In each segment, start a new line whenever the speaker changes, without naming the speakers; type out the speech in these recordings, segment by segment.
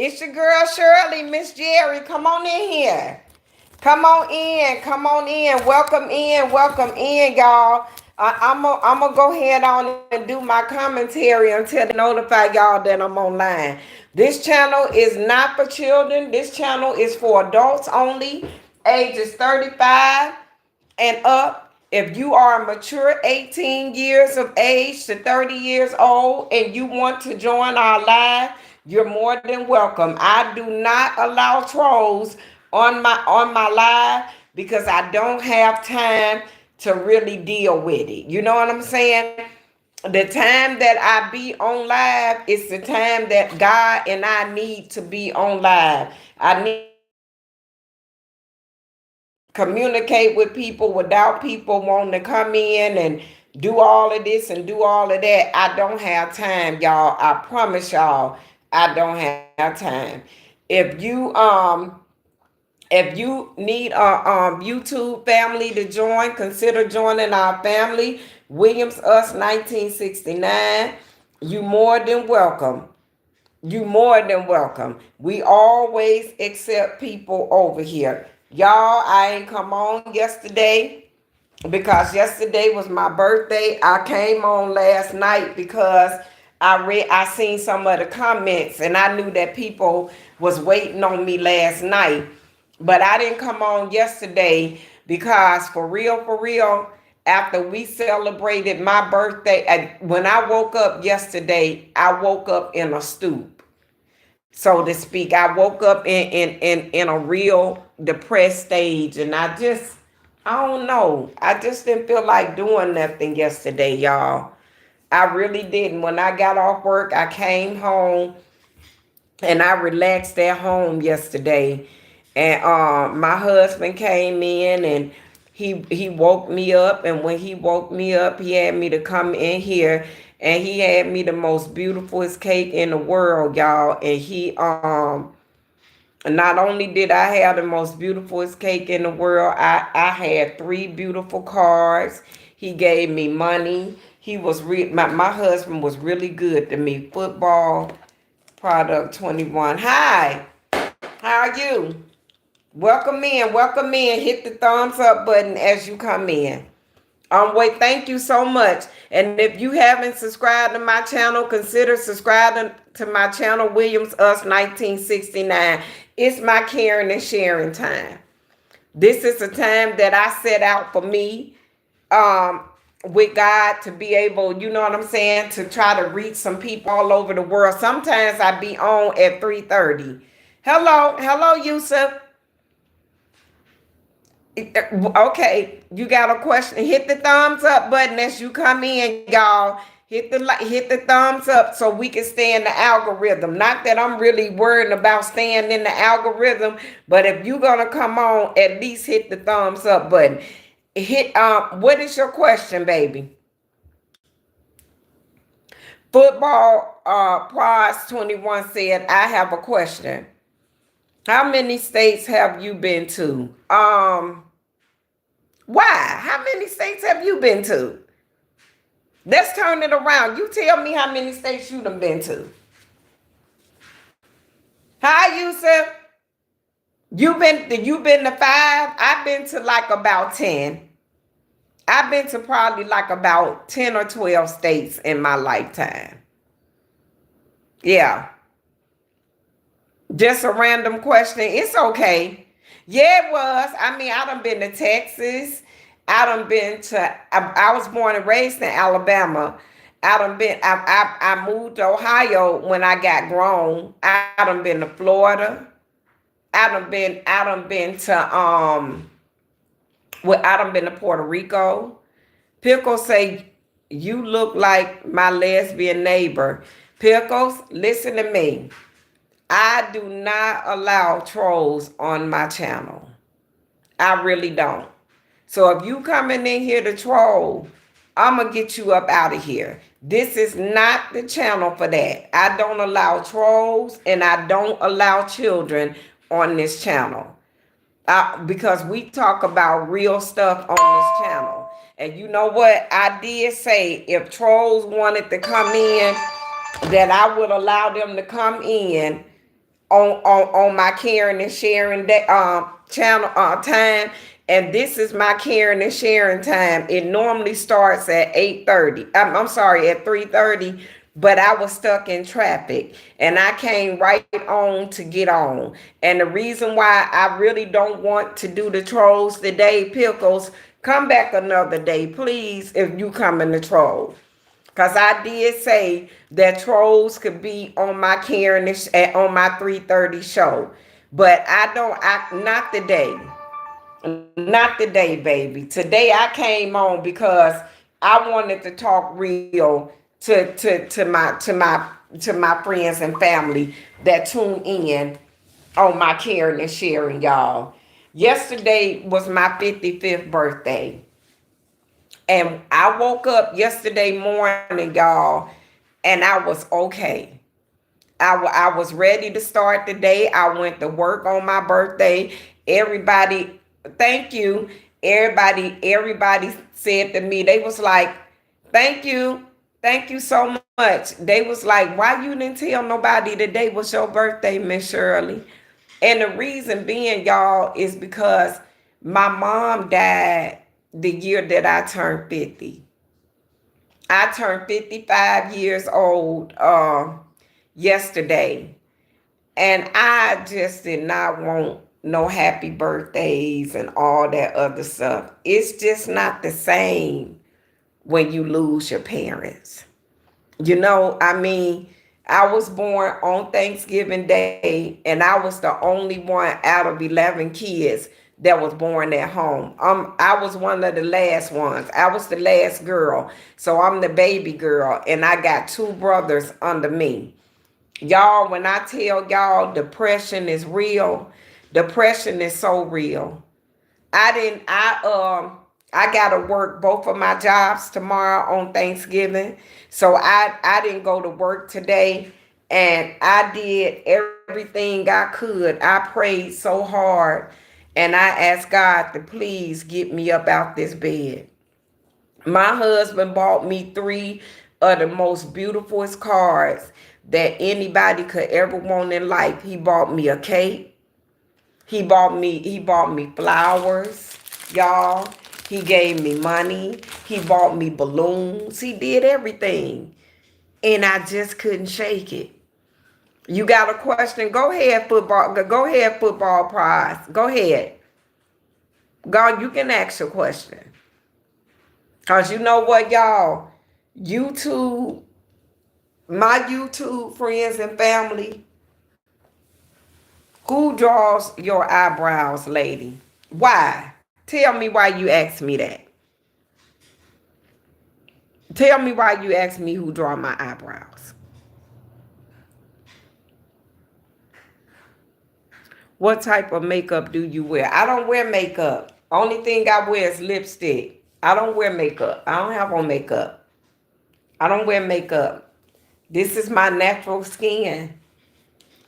It's your girl Shirley, Miss Jerry. Come on in here. Come on in. Come on in. Welcome in, y'all. I'm gonna go ahead on and do my commentary until they notify y'all that I'm online. This channel is not for children. This channel is for adults only, ages 35 and up. If you are a mature 18 years of age to 30 years old and you want to join our live, you're more than welcome. I do not allow trolls on my live because I don't have time to really deal with it. You know what I'm saying? The time that I be on live is the time that God and I need to be on live. I need to communicate with people without people wanting to come in and do all of this and do all of that. I don't have time, y'all. I promise y'all, I don't have time. If you need a YouTube family to join, consider joining our family. Williams Us 1969. You more than welcome. You more than welcome. We always accept people over here. Y'all, I ain't come on yesterday because yesterday was my birthday. I came on last night because I seen some of the comments and I knew that people was waiting on me last night. But I didn't come on yesterday because for real, after we celebrated my birthday, when I woke up yesterday, I woke up in a stoop, so to speak. I woke up in a real depressed stage, and I don't know. I just didn't feel like doing nothing yesterday, y'all. I really didn't. When I got off work, I came home and I relaxed at home yesterday. And my husband came in and he woke me up. And when he woke me up, he had me to come in here, and he had me the most beautifulest cake in the world, y'all. And he not only did I have the most beautifulest cake in the world, I had three beautiful cards. He gave me money. My husband was really good to me. Football product 21. Hi, how are you? Welcome in, welcome in. Hit the thumbs up button as you come in. Wait, thank you so much. And if you haven't subscribed to my channel, consider subscribing to my channel, Williams Us 1969. It's my caring and sharing time. This is a time that I set out for me, um, with God, to be able, you know what I'm saying, to try to reach some people all over the world. Sometimes I be on at 3:30. Hello, Yusuf. Okay, you got a question? Hit the thumbs up button as you come in, y'all. Hit the thumbs up so we can stay in the algorithm. Not that I'm really worried about staying in the algorithm, but if you're gonna come on, at least hit the thumbs up button. What is your question, baby? Football Prize 21 said, I have a question. How many states have you been to? Why? How many states have you been to? Let's turn it around. You tell me how many states you done been to. Hi, Yusuf. You been to five? I've been to like about 10. I've been to probably like about 10 or 12 states in my lifetime. Yeah. Just a random question. It's okay. Yeah, it was. I mean, I done been to Texas. I done been to, I was born and raised in Alabama. I moved to Ohio when I got grown. I done been to Florida. I done been to, I done been to Puerto Rico. Pickles say, you look like my lesbian neighbor. Pickles, listen to me. I do not allow trolls on my channel. I really don't. So if you coming in here to troll, I'm going to get you up out of here. This is not the channel for that. I don't allow trolls and I don't allow children on this channel. Because we talk about real stuff on this channel. And you know what? I did say if trolls wanted to come in, that I would allow them to come in. on my caring and sharing that channel time. And this is my caring and sharing time. It normally starts at 8:30. I'm sorry, at 3:30. But I was stuck in traffic and I came right on to get on. And the reason why I really don't want to do the trolls today, Pickles, come back another day, please, if you come in the troll. Cause I did say that trolls could be on my Karen on my 3:30 show, but I don't. I not today, not today, baby. Today I came on because I wanted to talk real to my friends and family that tune in on my caring and sharing, y'all. Yesterday was my 55th birthday. And I woke up yesterday morning, y'all, and I was okay. I was ready to start the day. I went to work on my birthday. Everybody, thank you. Everybody said to me, they was like, thank you. Thank you so much. They was like, why you didn't tell nobody today was your birthday, Miss Shirley? And the reason being, y'all, is because my mom died the year that I turned 50. I turned 55 years old yesterday. And I just did not want no happy birthdays and all that other stuff. It's just not the same when you lose your parents. You know, I mean, I was born on Thanksgiving Day, and I was the only one out of 11 kids that was born at home. I was one of the last ones. I was the last girl. So I'm the baby girl, and I got two brothers under me. Y'all, when I tell y'all depression is real, depression is so real. I gotta work both of my jobs tomorrow on Thanksgiving. So I didn't go to work today, and I did everything I could. I prayed so hard, and I asked God to please get me up out this bed. My husband bought me three of the most beautifulest cars that anybody could ever want in life. He bought me a cake. He bought me flowers, y'all. He gave me money. He bought me balloons. He did everything. And I just couldn't shake it. You got a question? Go ahead, football. Go ahead, football prize. Go ahead. God, you can ask your question. Cause you know what, y'all? YouTube, my YouTube friends and family, who draws your eyebrows, lady? Why? Tell me why you asked me that. Tell me why you asked me who draw my eyebrows. What type of makeup do you wear? I don't wear makeup. Only thing I wear is lipstick. I don't wear makeup. I don't have on makeup. I don't wear makeup. This is my natural skin.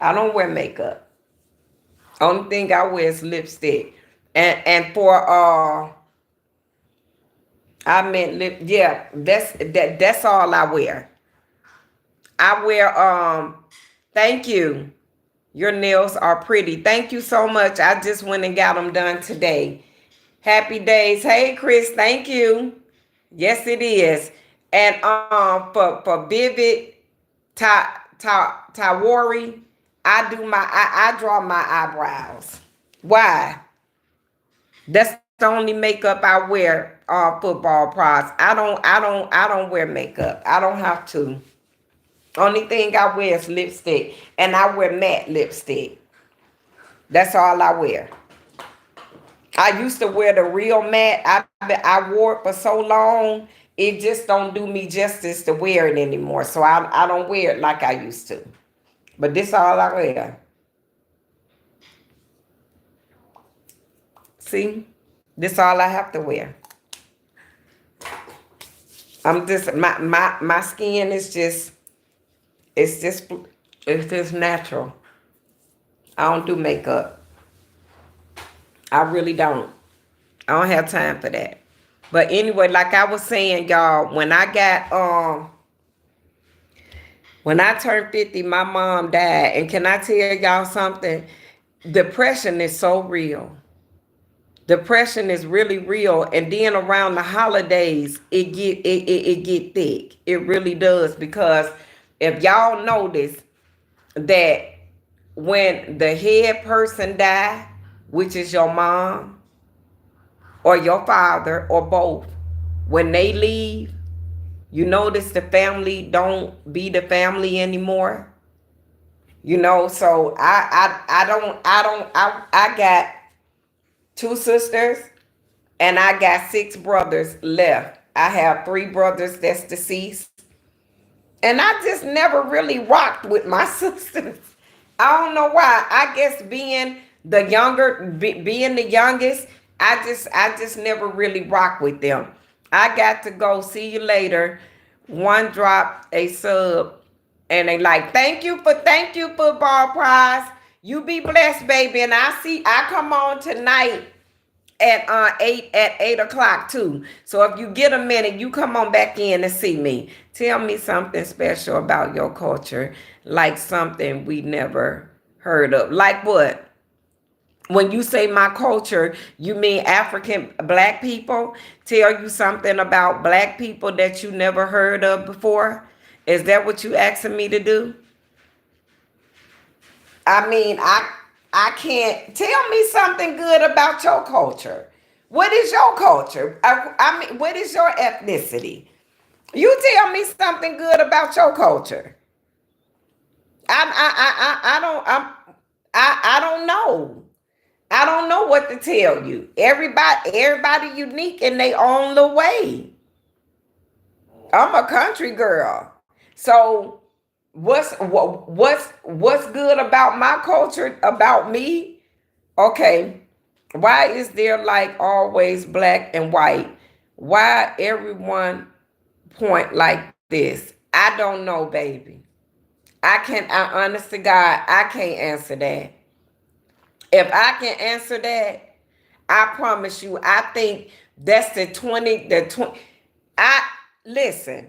I don't wear makeup. Only thing I wear is lipstick. And for I meant lip, yeah, that's all I wear. I wear thank you. Your nails are pretty. Thank you so much. I just went and got them done today. Happy days. Hey Chris, thank you. Yes, it is. And for Vivid Tawari, I draw my eyebrows. Why? That's the only makeup I wear. Football prize. I don't wear makeup. I don't have to. Only thing I wear is lipstick, and I wear matte lipstick. That's all I wear. I used to wear the real matte. I wore it for so long, it just don't do me justice to wear it anymore. So I don't wear it like I used to. But this all I wear. See, this all I have to wear. I'm just my skin is just it's just it's just natural. I don't do makeup. I really don't. I don't have time for that. But anyway, like I was saying, y'all, when I got When I turned 50, my mom died. And can I tell y'all something? Depression is so real. Depression is really real. And then around the holidays, it get thick. It really does. Because if y'all notice that when the head person die, which is your mom or your father or both, when they leave, you notice the family don't be the family anymore. So I got two sisters and I got six brothers left. I have three brothers that's deceased. And I just never really rocked with my sisters. I don't know why. I guess being the youngest, I just never really rocked with them. I got to go see you later. One dropped a sub and they like, thank you football prize. You be blessed, baby. And I come on tonight at 8 o'clock too. So if you get a minute, you come on back in and see me. Tell me something special about your culture, like something we never heard of. Like what? When you say my culture, you mean African black people? Tell you something about black people that you never heard of before? Is that what you asking me to do? I mean, I can't tell me something good about your culture. What is your culture? I mean, what is your ethnicity? You tell me something good about your culture. I don't I don't know. I don't know what to tell you. Everybody unique in their own little way. I'm a country girl. So what's good about my culture, about me? Okay. Why is there like always black and white? Why everyone point like this? I don't know, baby. I honest to God, I can't answer that. If I can answer that, I promise you, I think that's the 20. I listen.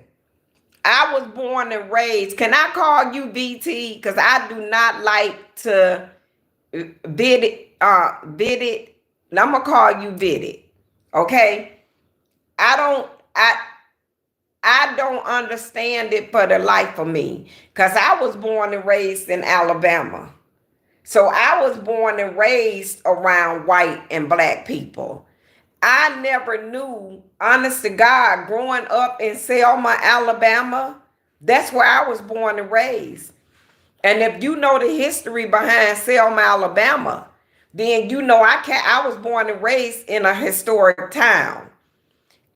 I was born and raised. Can I call you VT? Because I do not like to vid it. Vid it. I'm gonna call you vid it. Okay. I don't. I don't understand it for the life of me. Because I was born and raised in Alabama. So I was born and raised around white and black people. I never knew, honest to God, growing up in Selma, Alabama, that's where I was born and raised. And if you know the history behind Selma, Alabama, then you know I was born and raised in a historic town.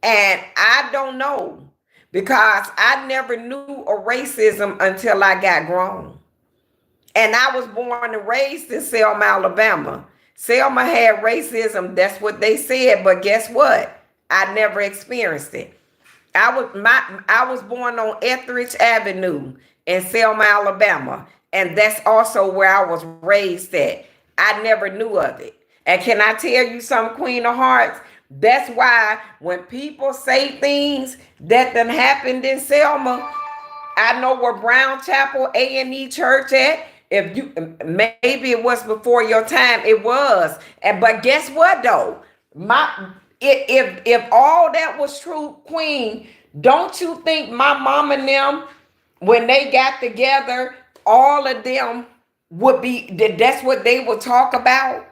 And I don't know because I never knew a racism until I got grown. And I was born and raised in Selma, Alabama. Selma had racism. That's what they said. But guess what? I never experienced it. I was born on Etheridge Avenue in Selma, Alabama. And that's also where I was raised at. I never knew of it. And can I tell you something, Queen of Hearts? That's why when people say things that done happened in Selma, I know where Brown Chapel A&E Church at. If you maybe it was before your time, it was. But guess what though? If all that was true, Queen, don't you think my mom and them, when they got together, all of them would be that's what they would talk about?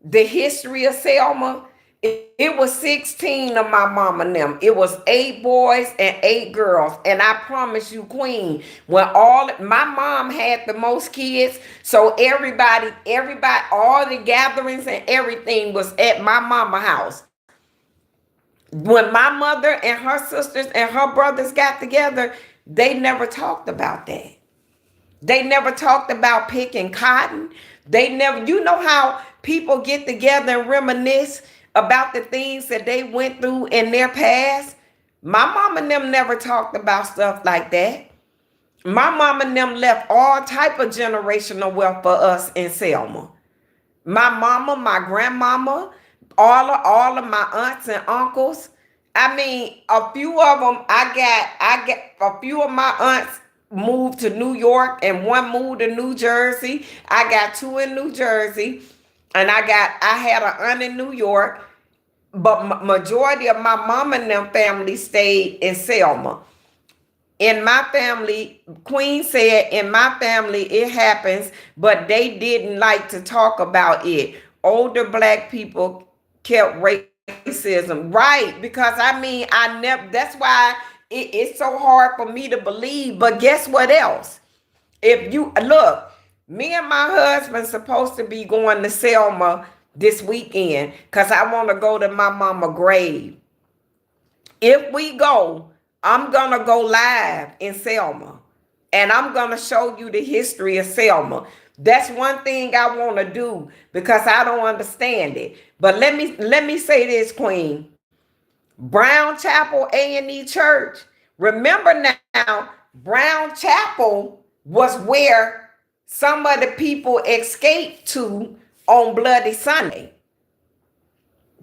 The history of Selma. It was 16 of my mom and them. It was 8 boys and 8 girls. And I promise you, Queen, when my mom had the most kids, so everybody, all the gatherings and everything was at my mama house. When my mother and her sisters and her brothers got together, they never talked about that. They never talked about picking cotton. They never, you know how people get together and reminisce about the things that they went through in their past? My mom and them never talked about stuff like that. My mom and them left all type of generational wealth for us in Selma. My mama, my grandmama, all of my aunts and uncles. I mean, a few of them, I got a few of my aunts. moved to New York and one moved to New Jersey. I got two in New Jersey, and I had an aunt in New York, but majority of my mom and them family stayed in Selma. In my family, Queen said, in my family it happens, but they didn't like to talk about it. Older black people kept racism, right? Because I mean, I never. That's why it's so hard for me to believe. But guess what else? If you look, me and my husband supposed to be going to Selma this weekend because I want to go to my mama grave. If we go, I'm gonna go live in Selma, and I'm gonna show you the history of Selma. That's one thing I want to do because I don't understand it. But let me say this, Queen. Brown Chapel A&E Church. Remember now, Brown Chapel was where some of the people escaped to on Bloody Sunday.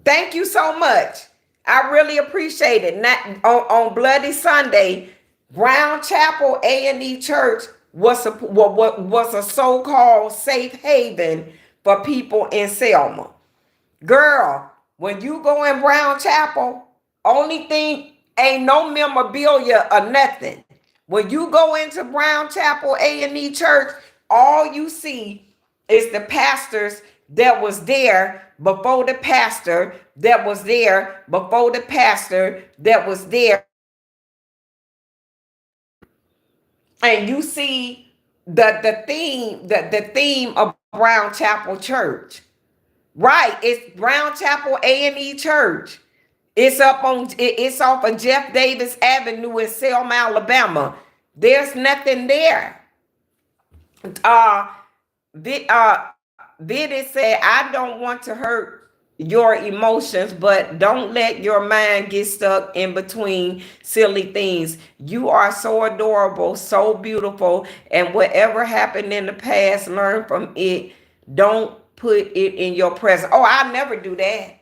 Thank you so much. I really appreciate it. On Bloody Sunday, Brown Chapel A&E Church was a so-called safe haven for people in Selma. Girl, when you go in Brown Chapel, only thing ain't no memorabilia or nothing. When you go into Brown Chapel A&E Church, all you see is the pastors that was there before the pastor that was there before the pastor that was there. And you see the theme of Brown Chapel Church. Right, it's Brown Chapel A&E Church. It's off of Jeff Davis Avenue in Selma, Alabama. There's nothing there. Uh, Biddy said, I don't want to hurt your emotions, but don't let your mind get stuck in between silly things. You are so adorable, so beautiful, and whatever happened in the past, learn from it. Don't put it in your present. Oh, I never do that.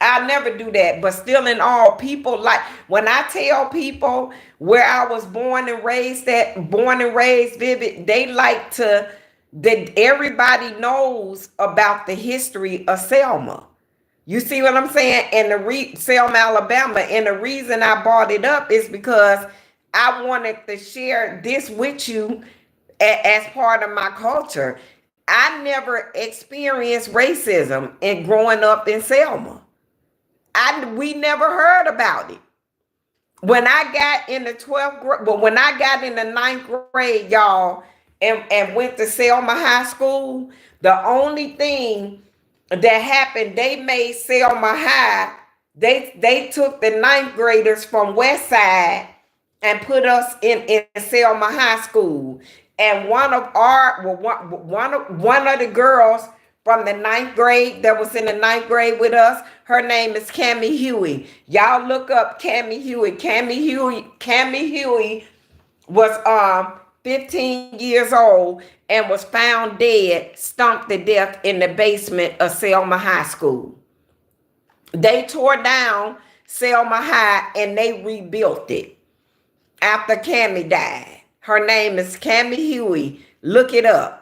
I never do that. But still in all, people like when I tell people where I was born and raised vivid, they like to that everybody knows about the history of Selma. You see what I'm saying? And Selma, Alabama. And the reason I brought it up is because I wanted to share this with you as part of my culture. I never experienced racism in growing up in Selma. We never heard about it. When I got in the 12th grade, but when I got in the ninth grade, y'all, and went to Selma High School, the only thing that happened, they made Selma High, they took the ninth graders from West Side and put us in Selma High School. And one of the girls from the ninth grade that was in the ninth grade with us, her name is Cammie Huey. Y'all look up Cammie Huey. Cammie Huey was 15 years old and was found dead, stomped to death in the basement of Selma High School. They tore down Selma High and they rebuilt it after Cammie died. Her name is Cammie Huey. Look it up.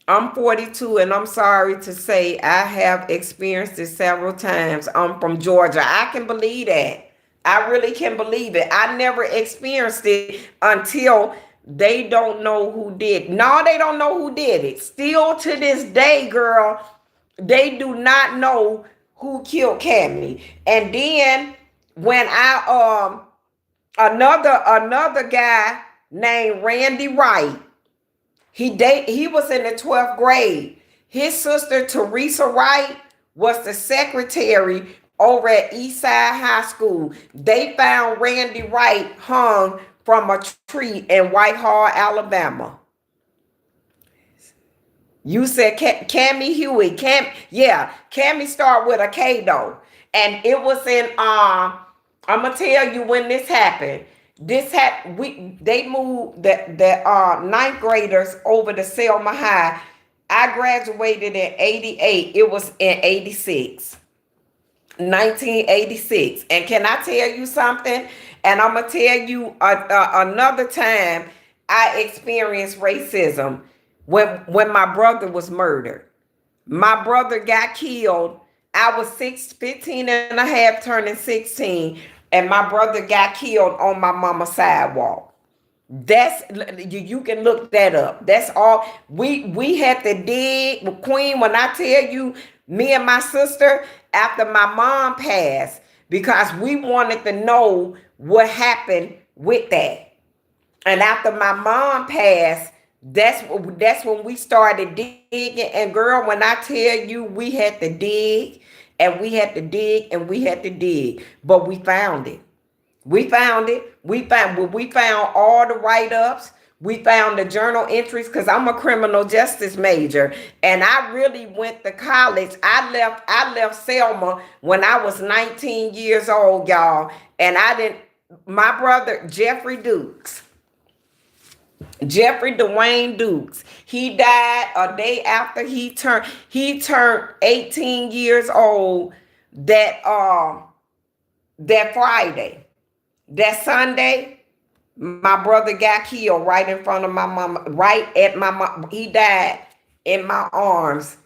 I'm 42 and I'm sorry to say I have experienced it several times. I'm from Georgia. I can believe that. I really can believe it. I never experienced it until they don't know who did. No, they don't know who did it. Still to this day, girl, they do not know who killed Cammie. And then when another guy named Randy Wright, he was in the 12th grade. His sister Teresa Wright was the secretary over at Eastside High School. They found Randy Wright hung from a tree in Whitehall, Alabama. You said Cammie Huey. Cammie start with a K though. And it was in I'm gonna tell you when this happened. They moved the ninth graders over to Selma High. I graduated in 88. It was in 86. 1986. And can I tell you something? And I'm gonna tell you another time. I experienced racism when my brother was murdered. My brother got killed. I was 15 and a half, turning 16, and my brother got killed on my mama's sidewalk. That's you can look that up. That's all we had to dig, Queen. When I tell you, me and my sister, after my mom passed, because we wanted to know what happened with that. And after my mom passed, that's when we started digging. And girl, when I tell you, we had to dig and we had to dig and we had to dig, but we found it. We found it. We found all the write-ups. We found the journal entries because I'm a criminal justice major and I really went to college. I left Selma when I was 19 years old, y'all. And I didn't my brother Jeffrey Dwayne Dukes. He died a day after he turned 18 years old that Friday. That Sunday, my brother got killed right in front of my mama, right at my mom. He died in my arms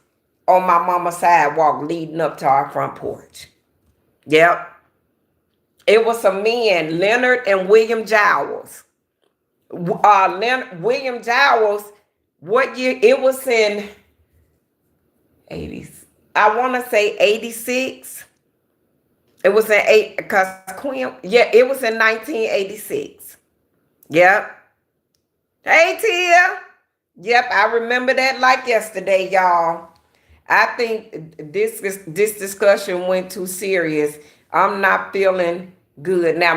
on my mama's sidewalk leading up to our front porch. Yep. It was some men, Leonard and William Jowls. William Jowls, what year? It was in 80s. I want to say 86. It was in because Queen, yeah, it was in 1986. Yep. Hey, Tia. Yep, I remember that like yesterday, y'all. I think this discussion went too serious. I'm not feeling good now.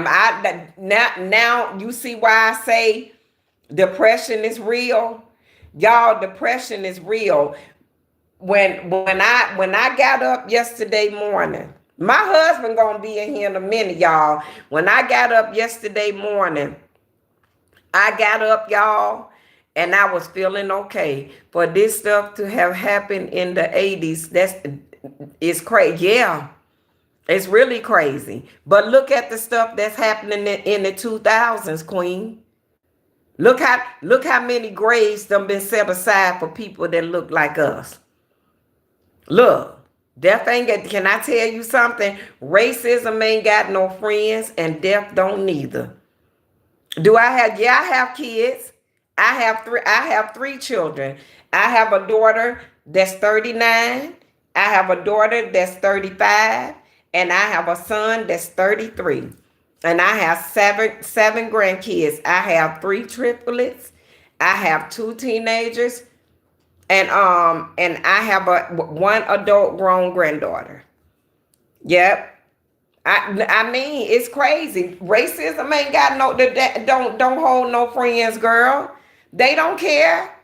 Now you see why I say depression is real, y'all. Depression is real. When I got up yesterday morning, my husband gonna be in here in a minute, y'all. When I got up yesterday morning, I got up, y'all, and I was feeling okay. For this stuff to have happened in the 80s, it's crazy. Yeah, it's really crazy. But look at the stuff that's happening in the 2000s, Queen. Look how many graves done been set aside for people that look like us. Look, death ain't got, can I tell you something? Racism ain't got no friends and death don't neither. I have kids. I have three children. I have a daughter that's 39. I have a daughter that's 35. And I have a son that's 33. And I have seven grandkids. I have three triplets. I have two teenagers. And I have one adult grown granddaughter. Yep. I mean, it's crazy. Racism ain't got no don't hold no friends, girl. They don't care.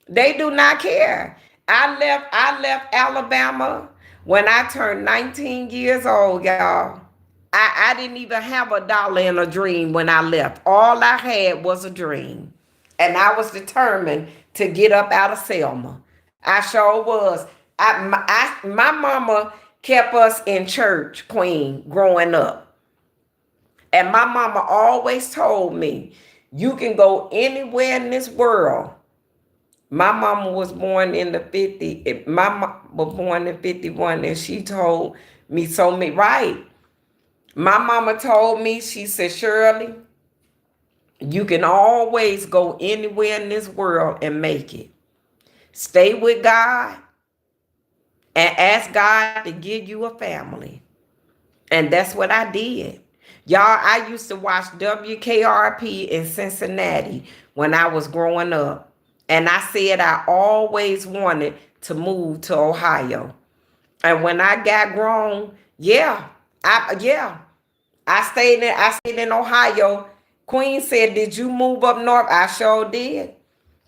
They do not care. I left Alabama when I turned 19 years old, y'all. I didn't even have $1 in a dream when I left. All I had was a dream. And I was determined to get up out of Selma. I sure was. My mama kept us in church, Queen, growing up. And my mama always told me, you can go anywhere in this world. My mama was born in the 50s. My mama was born in 51, and she told me right. My mama told me, she said, Shirley, you can always go anywhere in this world and make it. Stay with God and ask God to give you a family. And that's what I did. Y'all, I used to watch WKRP in Cincinnati when I was growing up. And I said I always wanted to move to Ohio. And when I got grown, I stayed in Ohio. Queen said, did you move up north? I sure did.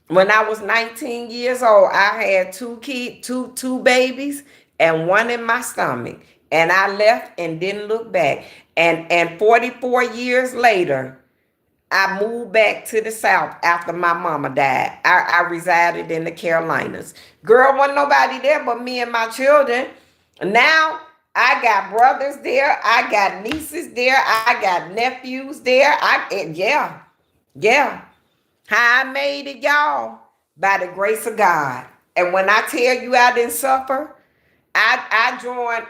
When I was 19 years old, I had two babies and one in my stomach. And I left and didn't look back. And 44 years later, I moved back to the South after my mama died. I resided in the Carolinas. Girl, wasn't nobody there but me and my children. Now, I got brothers there. I got nieces there. I got nephews there. Yeah. How I made it, y'all? By the grace of God. And when I tell you I didn't suffer, I joined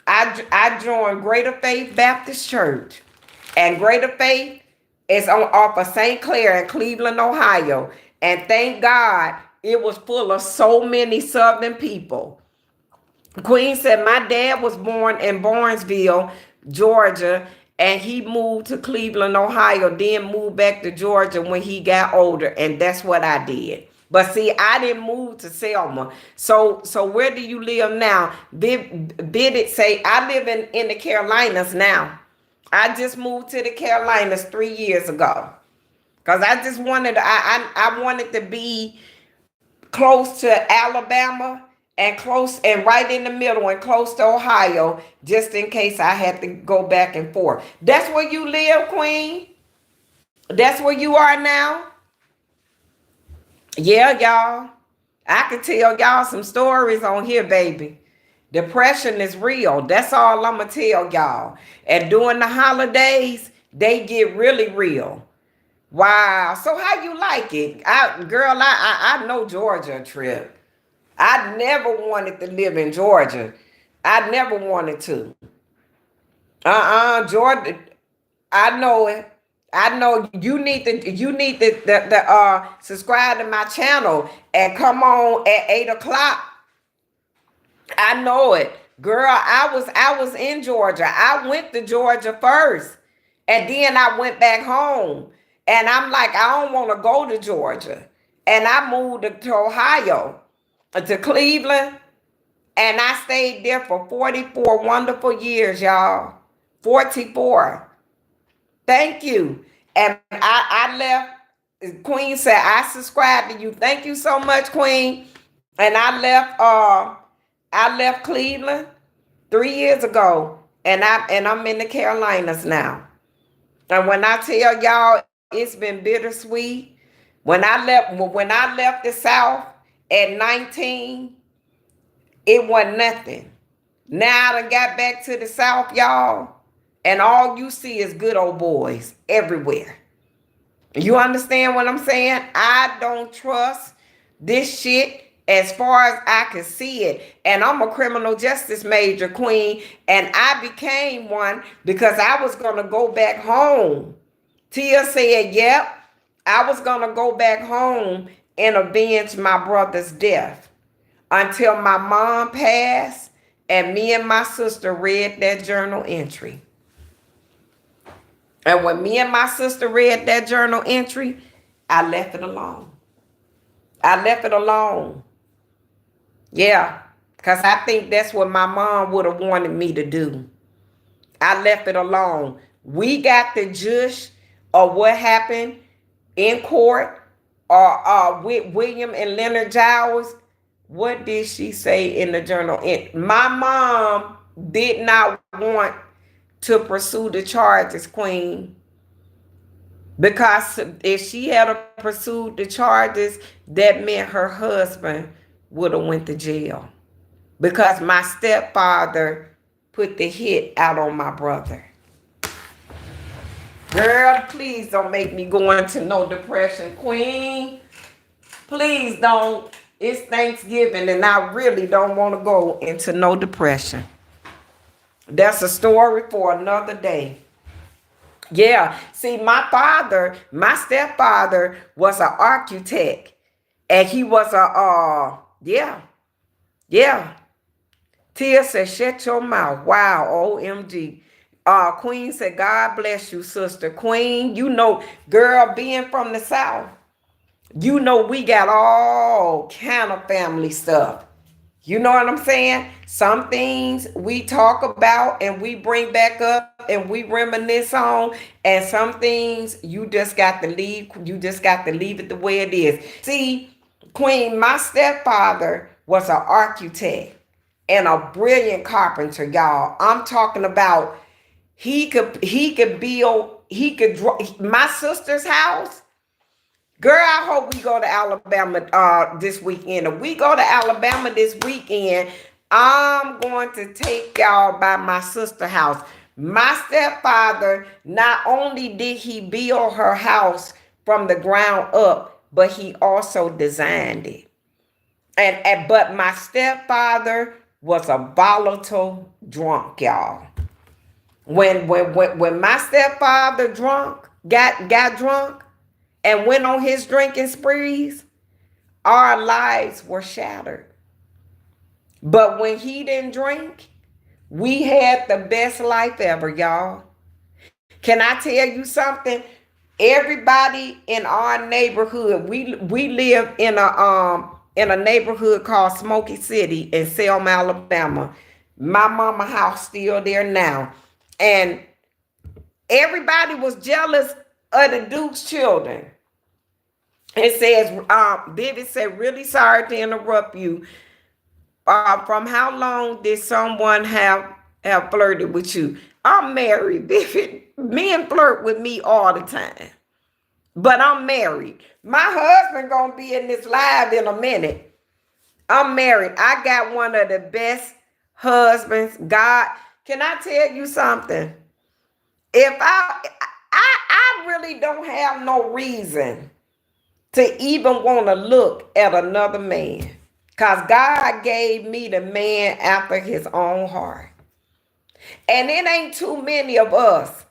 I joined Greater Faith Baptist Church. And Greater Faith is on off of St. Clair in Cleveland, Ohio. And thank God it was full of so many Southern people. Queen said my dad was born in Barnesville, Georgia, and he moved to Cleveland, Ohio, then moved back to Georgia when he got older, and that's what I did. But see, I didn't move to Selma. So where do you live now? Did it say I live in the Carolinas now? I just moved to the Carolinas 3 years ago. Cause I just wanted I wanted to be close to Alabama and close and right in the middle and close to Ohio, just in case I had to go back and forth. That's where you live, Queen. That's where you are now. Yeah, y'all. I can tell y'all some stories on here, baby. Depression is real. That's all I'm gonna tell y'all. And during the holidays, they get really real. Wow. So how you like it? I know Georgia trip. I never wanted to live in Georgia. I never wanted to. Georgia. I know it. I know you need to subscribe to my channel and come on at 8 o'clock. I know it. Girl, I was in Georgia. I went to Georgia first. And then I went back home. And I'm like, I don't want to go to Georgia. And I moved to Ohio, to Cleveland. And I stayed there for 44 wonderful years, y'all. 44. Thank you. And I left. Queen said, I subscribe to you. Thank you so much, Queen. And I left Cleveland 3 years ago. And I'm in the Carolinas now. And when I tell y'all it's been bittersweet. When I left the South at 19, it wasn't nothing. Now I done got back to the South, y'all, and all you see is good old boys everywhere. You understand what I'm saying? I don't trust this shit as far as I can see it. And I'm a criminal justice major, Queen, and I became one because I was going to go back home. Tia said, yep, I was going to go back home and avenge my brother's death until my mom passed and me and my sister read that journal entry. And when me and my sister read that journal entry, I left it alone. I left it alone. Yeah, because I think that's what my mom would have wanted me to do. I left it alone. We got the gist of what happened in court or with William and Leonard Giles. What did she say in the journal? My mom did not want to pursue the charges, Queen. Because if she had pursued the charges, that meant her husband would have went to jail. Because my stepfather put the hit out on my brother. Girl, please don't make me go into no depression, Queen. Please don't. It's Thanksgiving and I really don't want to go into no depression. That's a story for another day. Yeah. See, my stepfather was an architect. And he was yeah. Tia said, shut your mouth. Wow, OMG. Queen said, God bless you, sister. Queen, you know, girl, being from the South, you know we got all kind of family stuff. You know what I'm saying? Some things we talk about and we bring back up and we reminisce on. And some things you just got to leave. You just got to leave it the way it is. See, Queen, my stepfather was an architect and a brilliant carpenter, y'all. I'm talking about he could build, my sister's house. Girl, I hope we go to Alabama this weekend. If we go to Alabama this weekend, I'm going to take y'all by my sister's house. My stepfather, not only did he build her house from the ground up, but he also designed it. And but my stepfather was a volatile drunk, y'all. When my stepfather got drunk and went on his drinking sprees, our lives were shattered. But when he didn't drink, we had the best life ever, y'all. Can I tell you something? Everybody in our neighborhood, we live in a neighborhood called Smoky City in Selma, Alabama. My mama house still there now. And everybody was jealous of the Duke's children. It says, Vivid said, really sorry to interrupt you. From how long did someone have flirted with you? I'm married, Vivid. Men flirt with me all the time. But I'm married. My husband gonna be in this live in a minute. I'm married. I got one of the best husbands. God, can I tell you something? If I really don't have no reason to even want to look at another man. Because God gave me the man after his own heart. And it ain't too many of us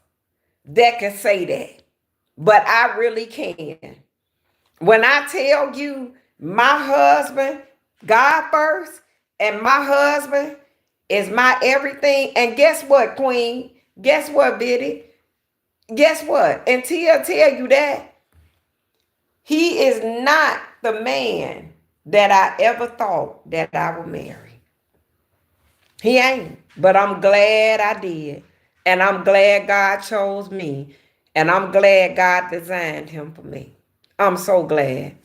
that can say that. But I really can. When I tell you my husband, God first, and my husband is my everything. And guess what, Queen? Guess what, Biddy? Guess what? And Tia tell you that he is not the man that I ever thought that I would marry. He ain't. But I'm glad I did. And I'm glad God chose me. And I'm glad God designed him for me. I'm so glad.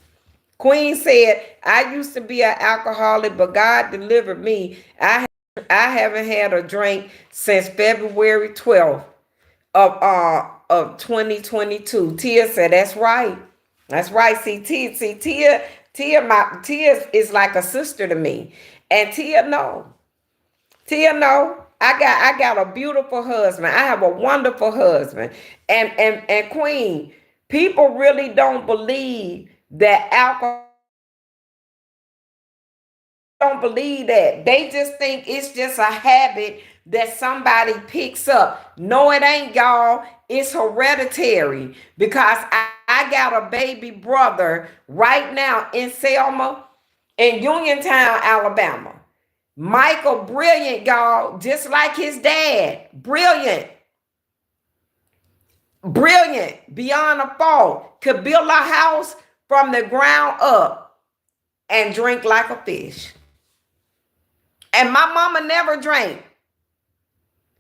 Queen said, I used to be an alcoholic, but God delivered me. I haven't had a drink since February 12th of 2022. Tia said, that's right. That's right. See, Tia is like a sister to me. And Tia know. I got a beautiful husband. I have a wonderful husband. And Queen, people really don't believe that alcohol, don't believe that. They just think it's just a habit that somebody picks up. No, it ain't, y'all. It's hereditary because I got a baby brother right now in Selma, in Uniontown, Alabama. Michael, brilliant, y'all, just like his dad. Brilliant. Brilliant, beyond a fault. Could build a house from the ground up and drink like a fish. And my mama never drank.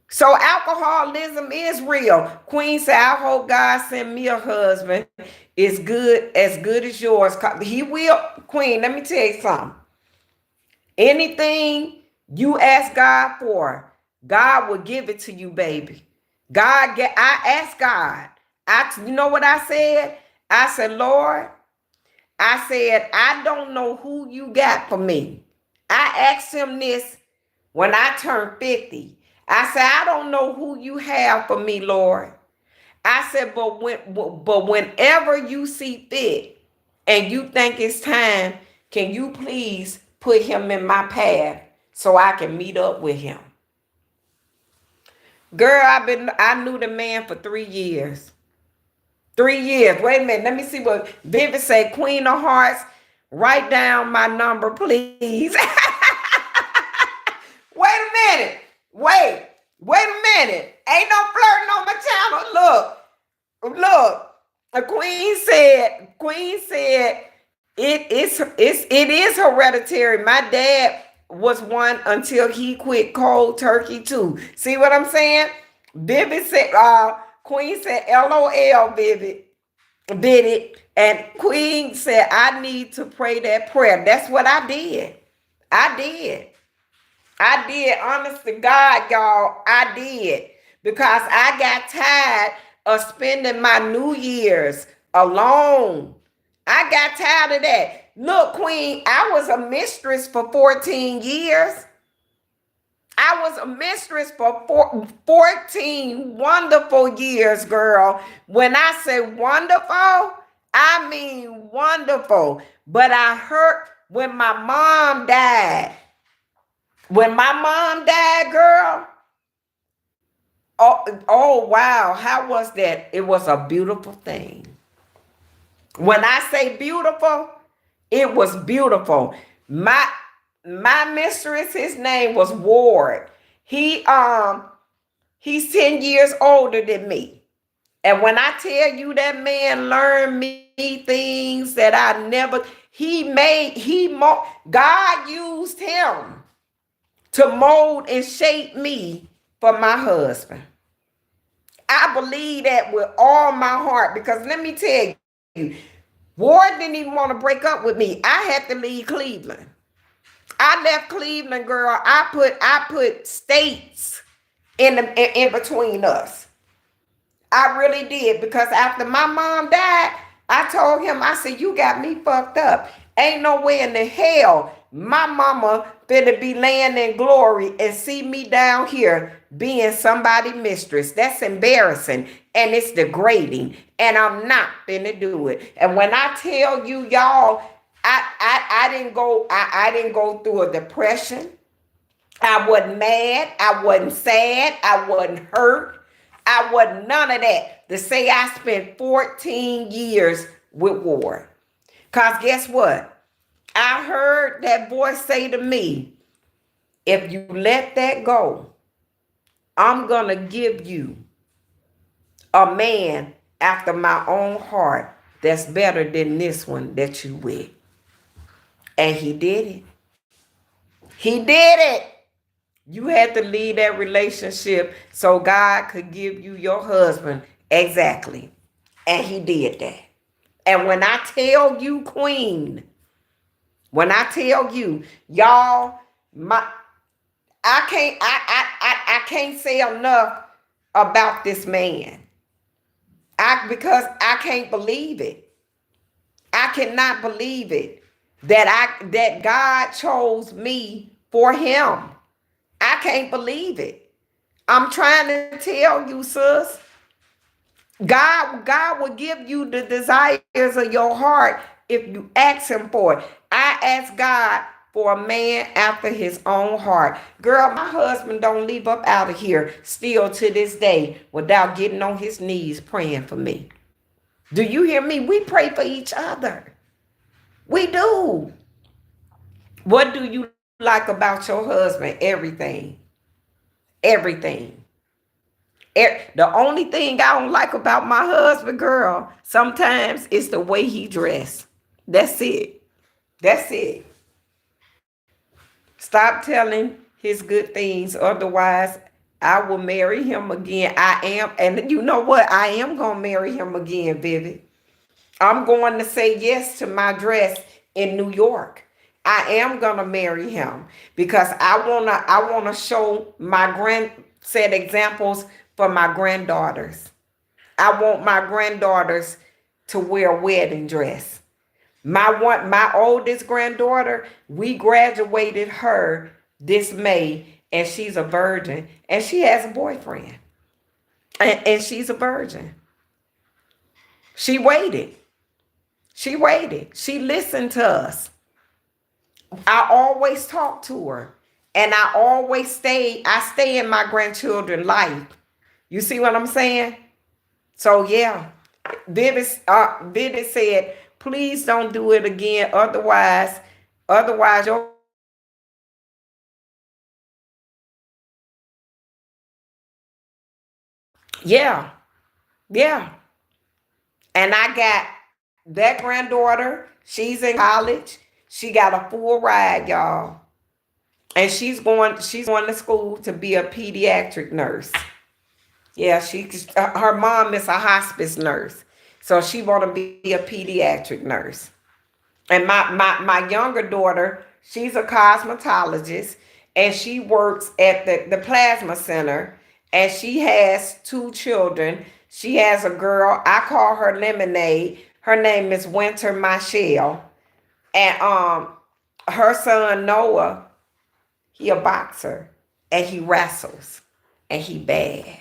So alcoholism is real. Queen said, I hope God send me a husband as good as yours. He will. Queen, let me tell you something. Anything you ask God for, God will give it to you, baby. I asked God. You know what I said? I said, Lord, I don't know who you got for me. I asked him this when I turned 50. I said, I don't know who you have for me, Lord. I said, but whenever you see fit and you think it's time, can you please put him in my path so I can meet up with him? Girl, I knew the man for 3 years. 3 years. Wait a minute. Let me see what Vivid said. Queen of Hearts, write down my number, please. Wait a minute. Wait a minute. Ain't no flirting on my channel. Look. A Queen said it is hereditary. My dad was one until he quit cold turkey too. See what I'm saying? Vivid said, Queen said, LOL, Vivid. And Queen said, I need to pray that prayer. That's what I did. I did. Honest to God, y'all. I did. Because I got tired of spending my New Year's alone. I got tired of that. Look, Queen, I was a mistress for 14 years. I was a mistress for 14 wonderful years, girl. When I say wonderful, I mean, wonderful. But I hurt when my mom died. When my mom died, girl, oh wow, how was that? It was a beautiful thing. When I say beautiful, it was beautiful. My my mistress, his name was Ward. He he's 10 years older than me. And when I tell you that man learned me things that I never, God used him to mold and shape me for my husband. I believe that with all my heart because let me tell you, Ward didn't even want to break up with me. I had to leave Cleveland. I left Cleveland, girl. I put states in between us. I really did because after my mom died, I told him, I said, you got me fucked up. Ain't no way in the hell my mama finna be laying in glory and see me down here being somebody's mistress. That's embarrassing and it's degrading. And I'm not finna do it. And when I tell you, y'all, I didn't go through a depression. I wasn't mad. I wasn't sad. I wasn't hurt. I wasn't none of that. To say I spent 14 years with Ward. Because guess what? I heard that voice say to me, if you let that go, I'm going to give you a man after my own heart that's better than this one that you with. And he did it. He did it. You had to leave that relationship so God could give you your husband exactly. And he did that. And when I tell you, Queen, when I tell you, y'all, I can't say enough about this man. Because I can't believe it. I cannot believe it that God chose me for him. I can't believe it. I'm trying to tell you, sis. God will give you the desires of your heart if you ask him for it. I ask God for a man after his own heart. Girl, my husband don't leave up out of here still to this day without getting on his knees praying for me. Do you hear me? We pray for each other. We do. What do you like about your husband? Everything. Everything. The only thing I don't like about my husband, girl, sometimes is the way he dress. That's it. That's it. Stop telling his good things. Otherwise, I will marry him again. I am. And you know what? I am going to marry him again, Vivi. I'm going to say yes to my dress in New York. I am going to marry him because I want to show set examples for my granddaughters. I want my granddaughters to wear a wedding dress. My oldest granddaughter, we graduated her this May and she's a virgin and she has a boyfriend. And she's a virgin. She waited. She waited. She listened to us. I always talk to her. And I stay in my grandchildren's life. You see what I'm saying? So yeah. Vivi said, please don't do it again. Otherwise, your yeah, yeah. And I got that granddaughter. She's in college. She got a full ride, y'all. And she's going to school to be a pediatric nurse. Yeah, her mom is a hospice nurse. So she want to be a pediatric nurse. And my younger daughter, she's a cosmetologist and she works at the plasma center and she has two children. She has a girl, I call her Lemonade. Her name is Winter Michelle. And her son Noah, he a boxer and he wrestles and he bad.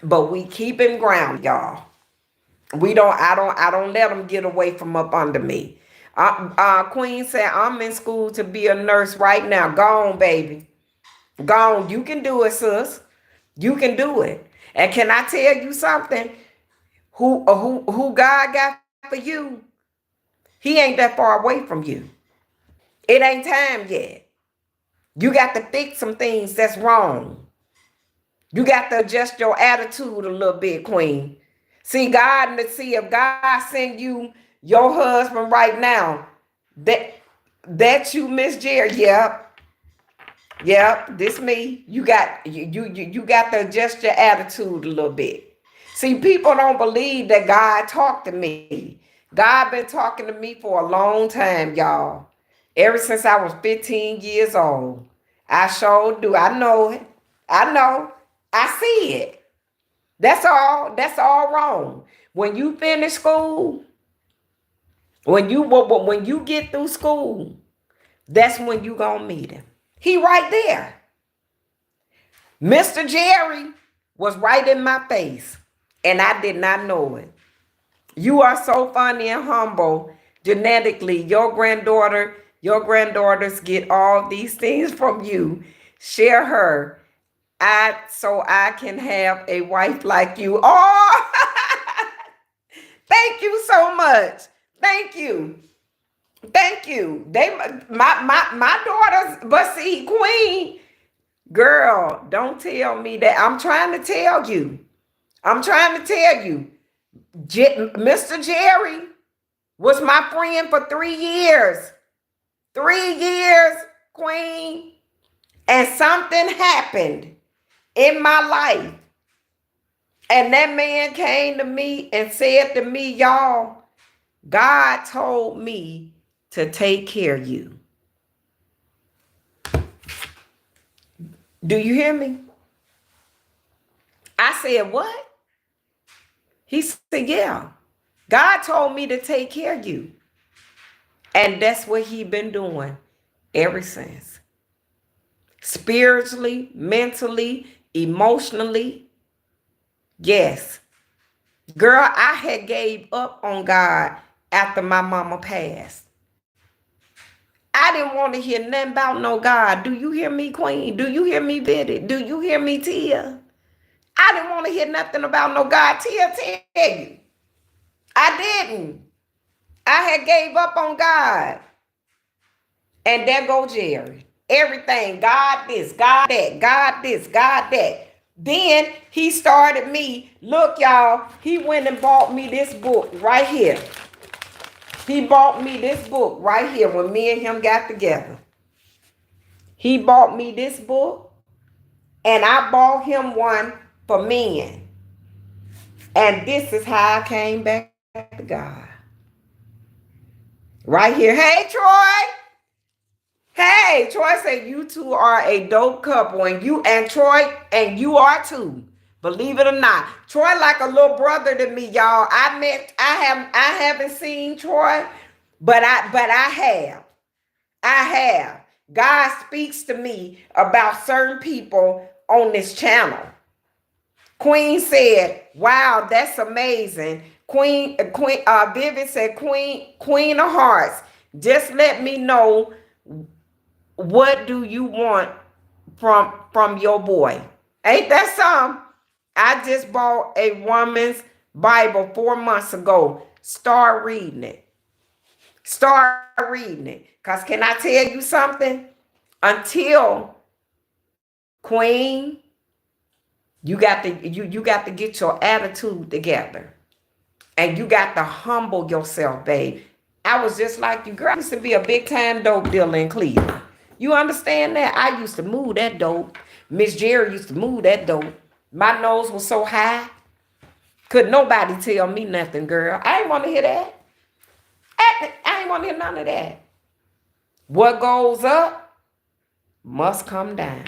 But we keep him grounded, y'all. I don't let them get away from up under me. Queen said, I'm in school to be a nurse right now. Go on, baby. Go on. You can do it, sis. You can do it. And can I tell you something? Who God got for you, he ain't that far away from you. It ain't time yet. You got to fix some things that's wrong. You got to adjust your attitude a little bit, Queen. See if God send you your husband right now, that you, Miss Jerry. Yep, this me. You got to adjust your attitude a little bit. See, people don't believe that God talked to me. God been talking to me for a long time, y'all. Ever since I was 15 years old. I sure do. I know it. I know. I see it. That's all. That's all wrong. When you finish school, when you get through school, that's when you gonna meet him. He right there. Mr. Jerry was right in my face, and I did not know it. You are so funny and humble. Genetically, your granddaughters get all these things from you. Share her. So I can have a wife like you. Oh, thank you so much. Thank you. Thank you. My daughters, but see, Queen, girl, don't tell me that. I'm trying to tell you. I'm trying to tell you. Mr. Jerry was my friend for 3 years. 3 years, Queen. And something happened in my life. And that man came to me and said to me, y'all, God told me to take care of you. Do you hear me? I said, what? He said, yeah. God told me to take care of you. And that's what he been doing ever since. Spiritually, mentally, emotionally. Yes. Girl, I had gave up on God after my mama passed. I didn't want to hear nothing about no God. Do you hear me, Queen? Do you hear me, Betty? Do you hear me, Tia? I didn't want to hear nothing about no God. Tia, tell you. I didn't. I had gave up on God. And there go Jerry. Everything. God this, God that, God this, God that. Then he started me. Look, y'all. He went and bought me this book right here. He bought me this book right here when me and him got together. He bought me this book. And I bought him one for men. And this is how I came back to God. Right here. Hey, Troy. Hey, Troy said you two are a dope couple, and Troy and you are too. Believe it or not, Troy like a little brother to me, y'all. I haven't seen Troy, but I have. I have. God speaks to me about certain people on this channel. Queen said, "Wow, that's amazing." Vivian said, Queen of Hearts, just let me know, what do you want from your boy? Ain't that some? I just bought a woman's Bible 4 months ago. Start reading it. Start reading it. Because can I tell you something? Until, Queen, you got to get your attitude together. And you got to humble yourself, babe. I was just like you, girl. I used to be a big time dope dealer in Cleveland. You understand that? I used to move that dope. Miss Jerry used to move that dope. My nose was so high. Could nobody tell me nothing, girl. I ain't want to hear that. I ain't want to hear none of that. What goes up must come down.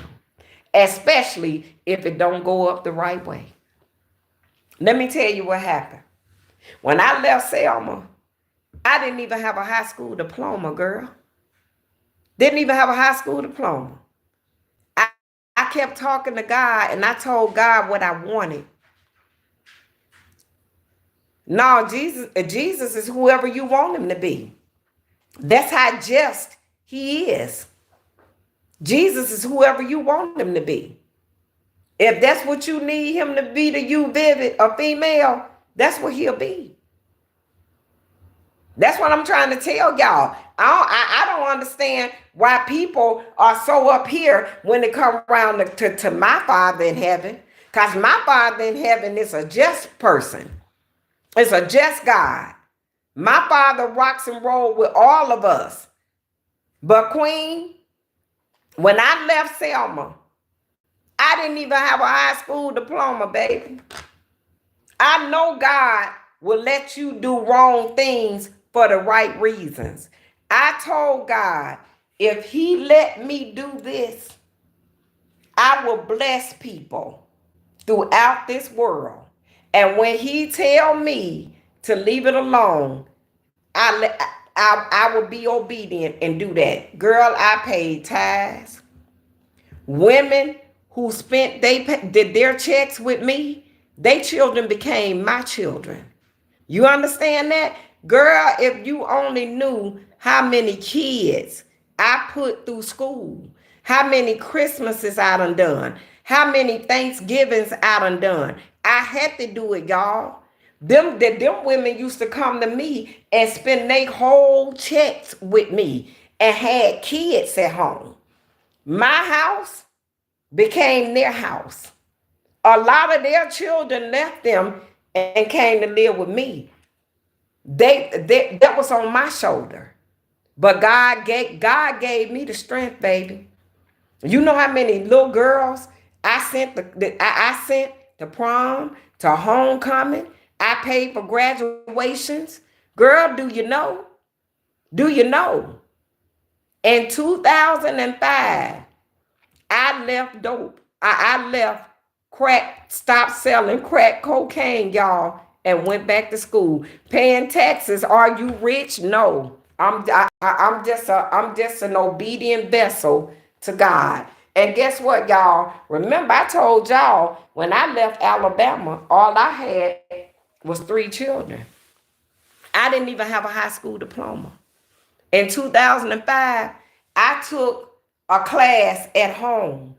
Especially if it don't go up the right way. Let me tell you what happened. When I left Selma, I didn't even have a high school diploma, girl. Didn't even have a high school diploma. I kept talking to God, and I told God what I wanted. No, Jesus is whoever you want him to be. That's how just he is. Jesus is whoever you want him to be. If that's what you need him to be to you, Vivid, a female, that's what he'll be. That's what I'm trying to tell y'all. I don't understand why people are so up here when they come around to my Father in heaven. Because my Father in heaven is a just person. It's a just God. My Father rocks and rolls with all of us. But Queen, when I left Selma, I didn't even have a high school diploma, baby. I know God will let you do wrong things for the right reasons. I told God, if he let me do this, I will bless people throughout this world. And when he tell me to leave it alone, I will be obedient and do that. Girl, I paid tithes. Women who spent did their checks with me, they children became my children. You understand that? Girl, if you only knew how many kids I put through school, how many Christmases I done, how many Thanksgivings I done. I had to do it, y'all. Them women used to come to me and spend their whole checks with me and had kids at home. My house became their house. A lot of their children left them and came to live with me. They that was on my shoulder. But God gave me the strength, baby. You know how many little girls I sent I sent to prom, to homecoming. I paid for graduations. Girl, do you know? Do you know? In 2005, I left dope. I left crack, stopped selling crack cocaine, y'all, and went back to school. Paying taxes. Are you rich? No. I'm just an obedient vessel to God. And guess what, y'all? Remember, I told y'all when I left Alabama, all I had was 3 children. I didn't even have a high school diploma. In 2005, I took a class at home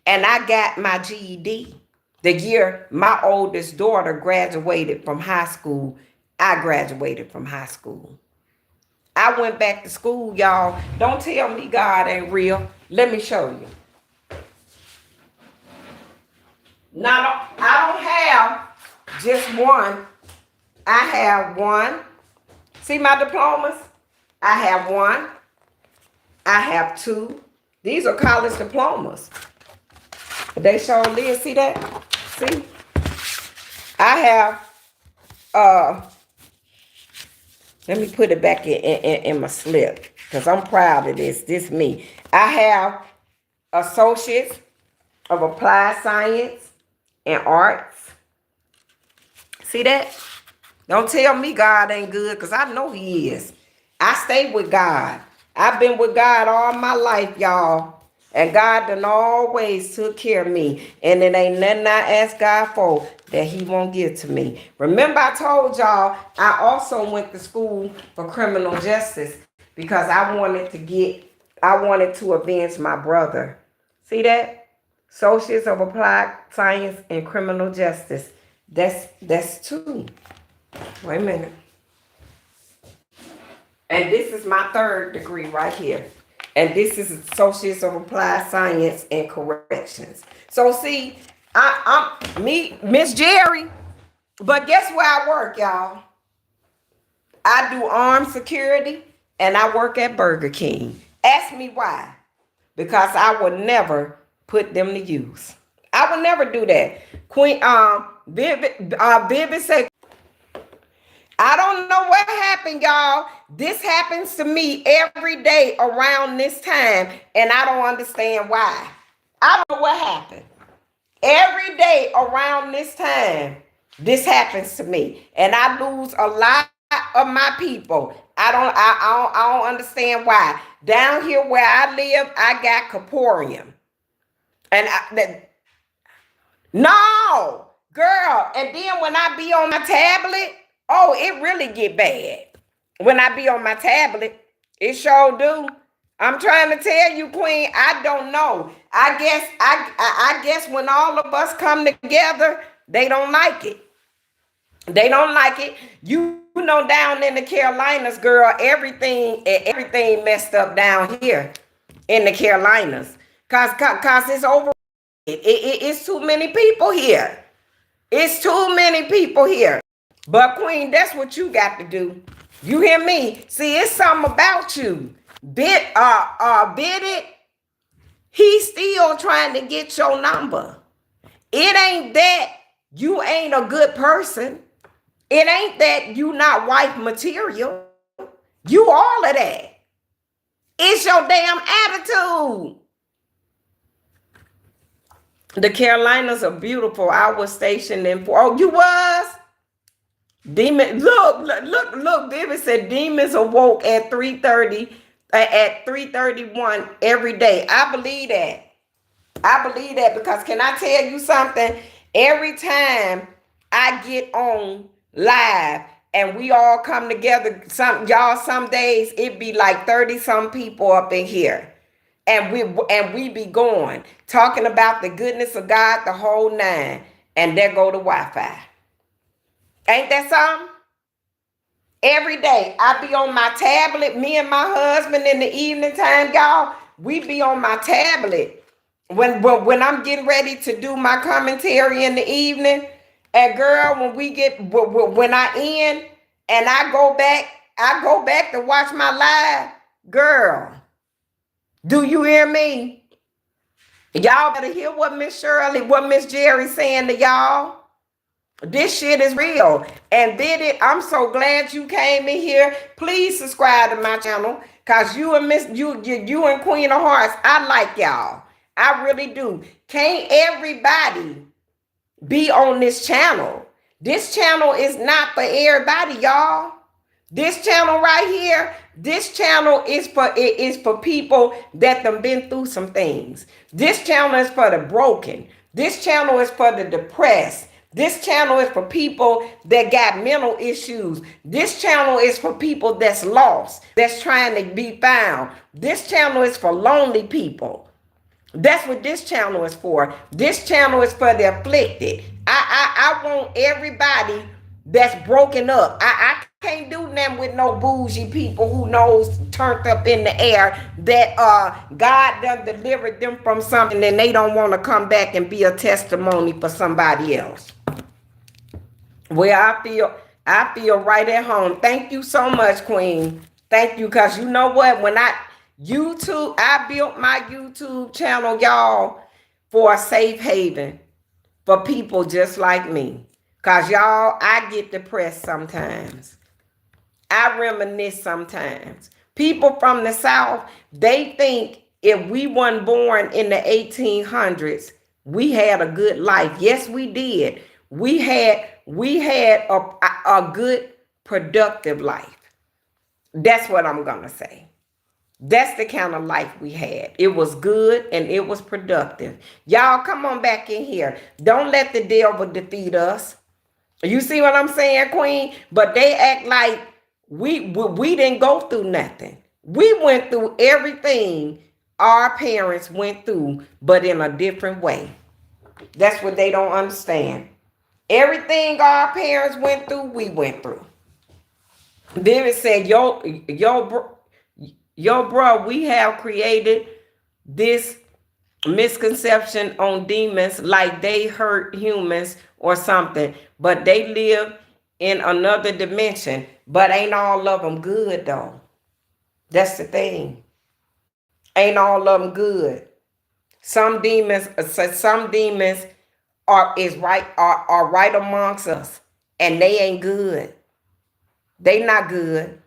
and I got my GED. The year my oldest daughter graduated from high school, I graduated from high school. I went back to school, y'all. Don't tell me God ain't real. Let me show you. Now, I don't have just one. I have one. See my diplomas? I have one. I have 2. These are college diplomas. They show live. See that? See? I have, let me put it back in my slip because I'm proud of this. This me. I have Associates of Applied Science and Arts. See that? Don't tell me God ain't good because I know he is. I stay with God. I've been with God all my life, y'all. And God done always took care of me. And it ain't nothing I ask God for that he won't give to me. Remember I told y'all I also went to school for criminal justice because I wanted to avenge my brother. See that? Associates of Applied Science and Criminal Justice. That's 2. Wait a minute. And this is my 3rd degree right here. And this is Associates of Applied Science and Corrections. So see, I'm me, Miss Jerry. But guess where I work, y'all? I do armed security and I work at Burger King. Ask me why. Because I would never put them to use. I would never do that. Queen Vivid said, I don't know what happened, y'all. This happens to me every day around this time, and I don't understand why. I don't know what happened. Every day around this time, this happens to me, and I lose a lot of my people. I don't understand why. Down here where I live, I got Caporium, and no, girl. And then when I be on my tablet. Oh, it really get bad when I be on my tablet. It sure do. I'm trying to tell you, Queen. I don't know. I guess when all of us come together, they don't like it. They don't like it. You know, down in the Carolinas, girl, everything messed up down here in the Carolinas. Cause it's over. It's too many people here. It's too many people here. But Queen, that's what you got to do. You hear me? See, it's something about you. Bid it. He's still trying to get your number. It ain't that you ain't a good person. It ain't that you not wife material. You all of that. It's your damn attitude. The Carolinas are beautiful. I was stationed in. Oh, you was? Demon, look. Vivi said demons awoke at 3:30, at 3:31 every day. I believe that. I believe that because can I tell you something? Every time I get on live and we all come together, some days it be like 30 some people up in here. And we be going, talking about the goodness of God, the whole nine. And there go the Wi-Fi. Ain't that something? Every day I be on my tablet, me and my husband in the evening time, y'all, we be on my tablet when I'm getting ready to do my commentary in the evening. And girl, when I end and I go back to watch my live, girl, do you hear me? Y'all better hear what Miss Shirley, what Miss Jerry saying to y'all. This shit is real. And did it. I'm so glad you came in here. Please subscribe to my channel. Cause you and you and Queen of Hearts, I like y'all. I really do. Can't everybody be on this channel? This channel is not for everybody, y'all. This channel right here, this channel is for people that done been through some things. This channel is for the broken. This channel is for the depressed. This channel is for people that got mental issues. This channel is for people that's lost, that's trying to be found. This channel is for lonely people. That's what this channel is for. This channel is for the afflicted. I want everybody that's broken up. I can't do nothing with no bougie people who knows turned up in the air that God done delivered them from something and they don't want to come back and be a testimony for somebody else. Well, I feel right at home. Thank you so much, Queen. Thank you, because you know what? When I built my YouTube channel, y'all, for a safe haven for people just like me. Because y'all, I get depressed sometimes. I reminisce sometimes. People from the South, they think if we weren't born in the 1800s, we had a good life. Yes, we did. We had a good, productive life. That's what I'm going to say. That's the kind of life we had. It was good and it was productive. Y'all come on back in here. Don't let the devil defeat us. You see what I'm saying, Queen? But they act like we didn't go through nothing. We went through everything our parents went through, but in a different way. That's what they don't understand. Everything our parents went through, we went through. David said, bro, we have created this misconception on demons like they hurt humans or something, but they live in another dimension. But ain't all of them good though. That's the thing. Ain't all of them good. Some demons are right amongst us, and they ain't good. They not good.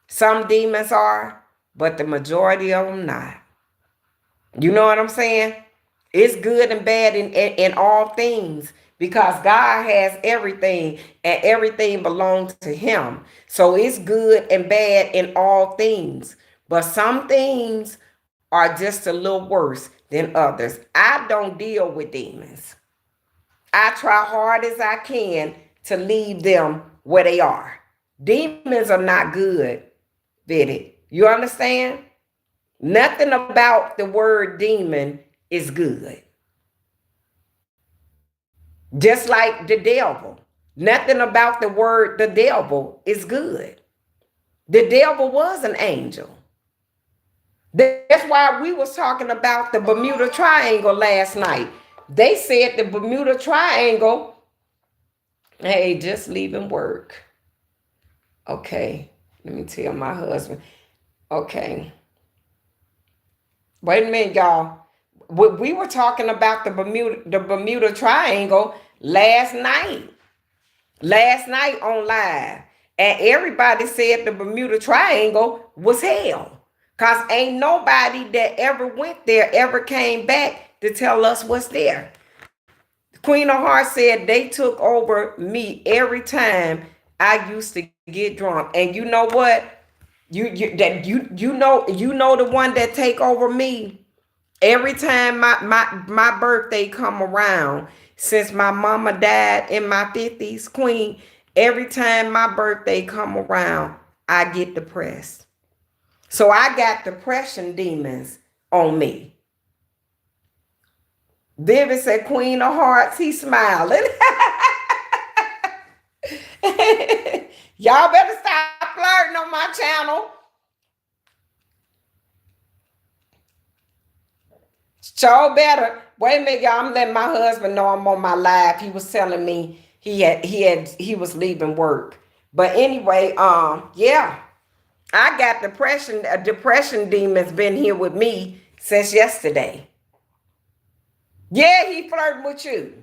Some demons are, but the majority of them not. You know what I'm saying? It's good and bad in all things, because God has everything and everything belongs to him. So it's good and bad in all things. But some things are just a little worse than others. I don't deal with demons. I try hard as I can to leave them where they are. Demons are not good, Biddy. You understand? Nothing about the word demon is good. Just like the devil. Nothing about the word the devil is good. The devil was an angel. That's why we was talking about the Bermuda Triangle last night. They said the Bermuda Triangle, hey, just leaving work. Okay, let me tell my husband. Okay. Wait a minute, y'all. We were talking about the Bermuda Triangle last night. Last night on live. And everybody said the Bermuda Triangle was hell. Because ain't nobody that ever went there ever came back to tell us what's there. Queen of Hearts said they took over me every time I used to get drunk. And you know what? You know the one that take over me every time my birthday come around. Since my mama died in my 50s, Queen, every time my birthday come around, I get depressed. So I got depression demons on me. David said, Queen of Hearts, he's smiling. Y'all better stop flirting on my channel. So better. Wait a minute, y'all. I'm letting my husband know I'm on my live. He was telling me he was leaving work. But anyway, yeah. I got depression. A depression demon's been here with me since yesterday. Yeah, he flirting with you.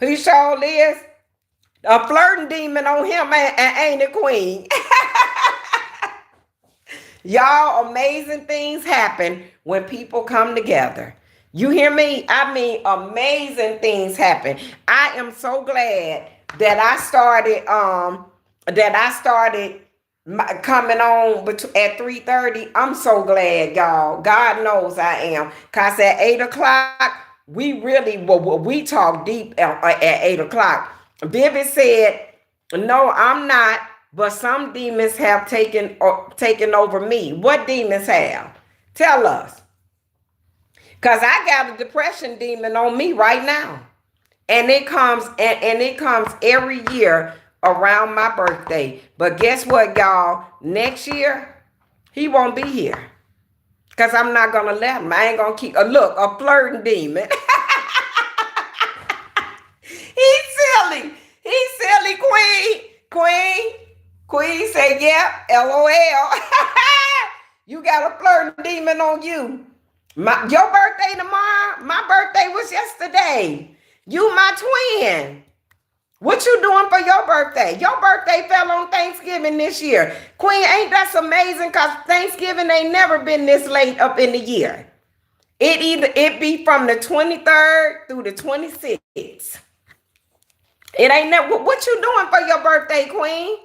He sure is. A flirting demon on him, ain't it, Queen? Y'all, amazing things happen when people come together. You hear me? I mean, amazing things happen. I am so glad that I started coming on at 3:30. I'm so glad, y'all. God knows I am. Cause at 8 o'clock, we talk deep at 8 o'clock. Vivid said, no, I'm not, but some demons have taken over me. What demons have? Tell us. Cause I got a depression demon on me right now. And it comes every year around my birthday. But guess what, y'all? Next year, he won't be here. Because I'm not going to let him. I ain't going to keep... look, a flirting demon. He's silly. He's silly, Queen. Queen said, yep, LOL. You got a flirting demon on you. Your birthday tomorrow? My birthday was yesterday. You my twin. What you doing for your birthday? Your birthday fell on Thanksgiving this year. Queen, ain't that amazing? Because Thanksgiving ain't never been this late up in the year. It be from the 23rd through the 26th. It ain't never. What you doing for your birthday, Queen?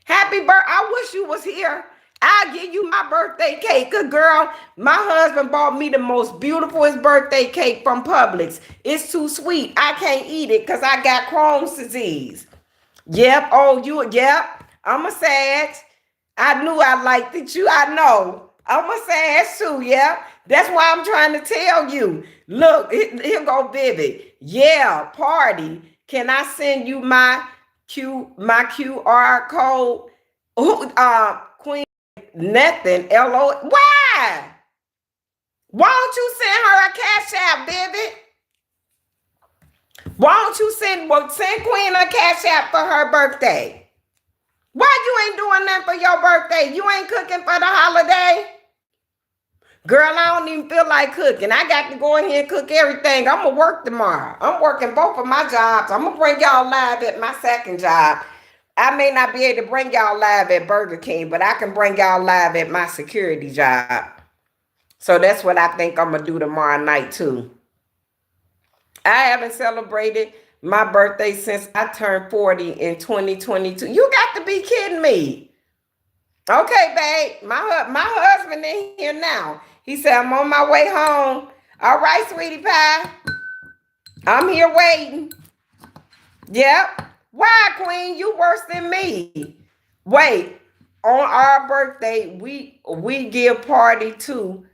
Happy birthday. I wish you was here. I'll give you my birthday cake. Good girl. My husband bought me the most beautifulest birthday cake from Publix. It's too sweet. I can't eat it because I got Crohn's disease. Yep. Oh, yep. I'm a sad. I knew I liked it. I know. I'm a sad too. Yep. That's why I'm trying to tell you. Look, here go Vivid. Yeah, party. Can I send you my QR code? Queen. Nothing. LO. Why? Why don't you send her a cash app, baby? Why don't you send Queen a cash app for her birthday? Why you ain't doing nothing for your birthday? You ain't cooking for the holiday? Girl, I don't even feel like cooking. I got to go in here and cook everything. I'm going to work tomorrow. I'm working both of my jobs. I'm going to bring y'all live at my second job. I may not be able to bring y'all live at Burger King, but I can bring y'all live at my security job. So that's what I think I'm going to do tomorrow night too. I haven't celebrated my birthday since I turned 40 in 2022. You got to be kidding me. Okay, babe. My husband in here now. He said, I'm on my way home. All right, sweetie pie. I'm here waiting. Yep. Why, Queen? You worse than me. Wait, on our birthday, we give party to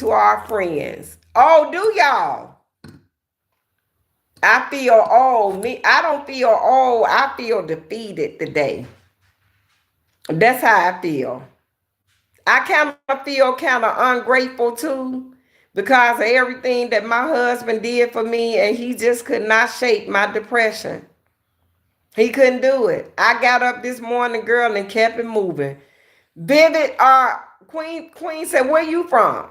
our friends. Oh, do y'all? I feel old. I don't feel old. I feel defeated today. That's how I feel. I kind of feel kind of ungrateful too because of everything that my husband did for me, and he just could not shake my depression. He couldn't do it. I got up this morning, girl, and kept it moving. Vivid, Queen said, "Where you from?"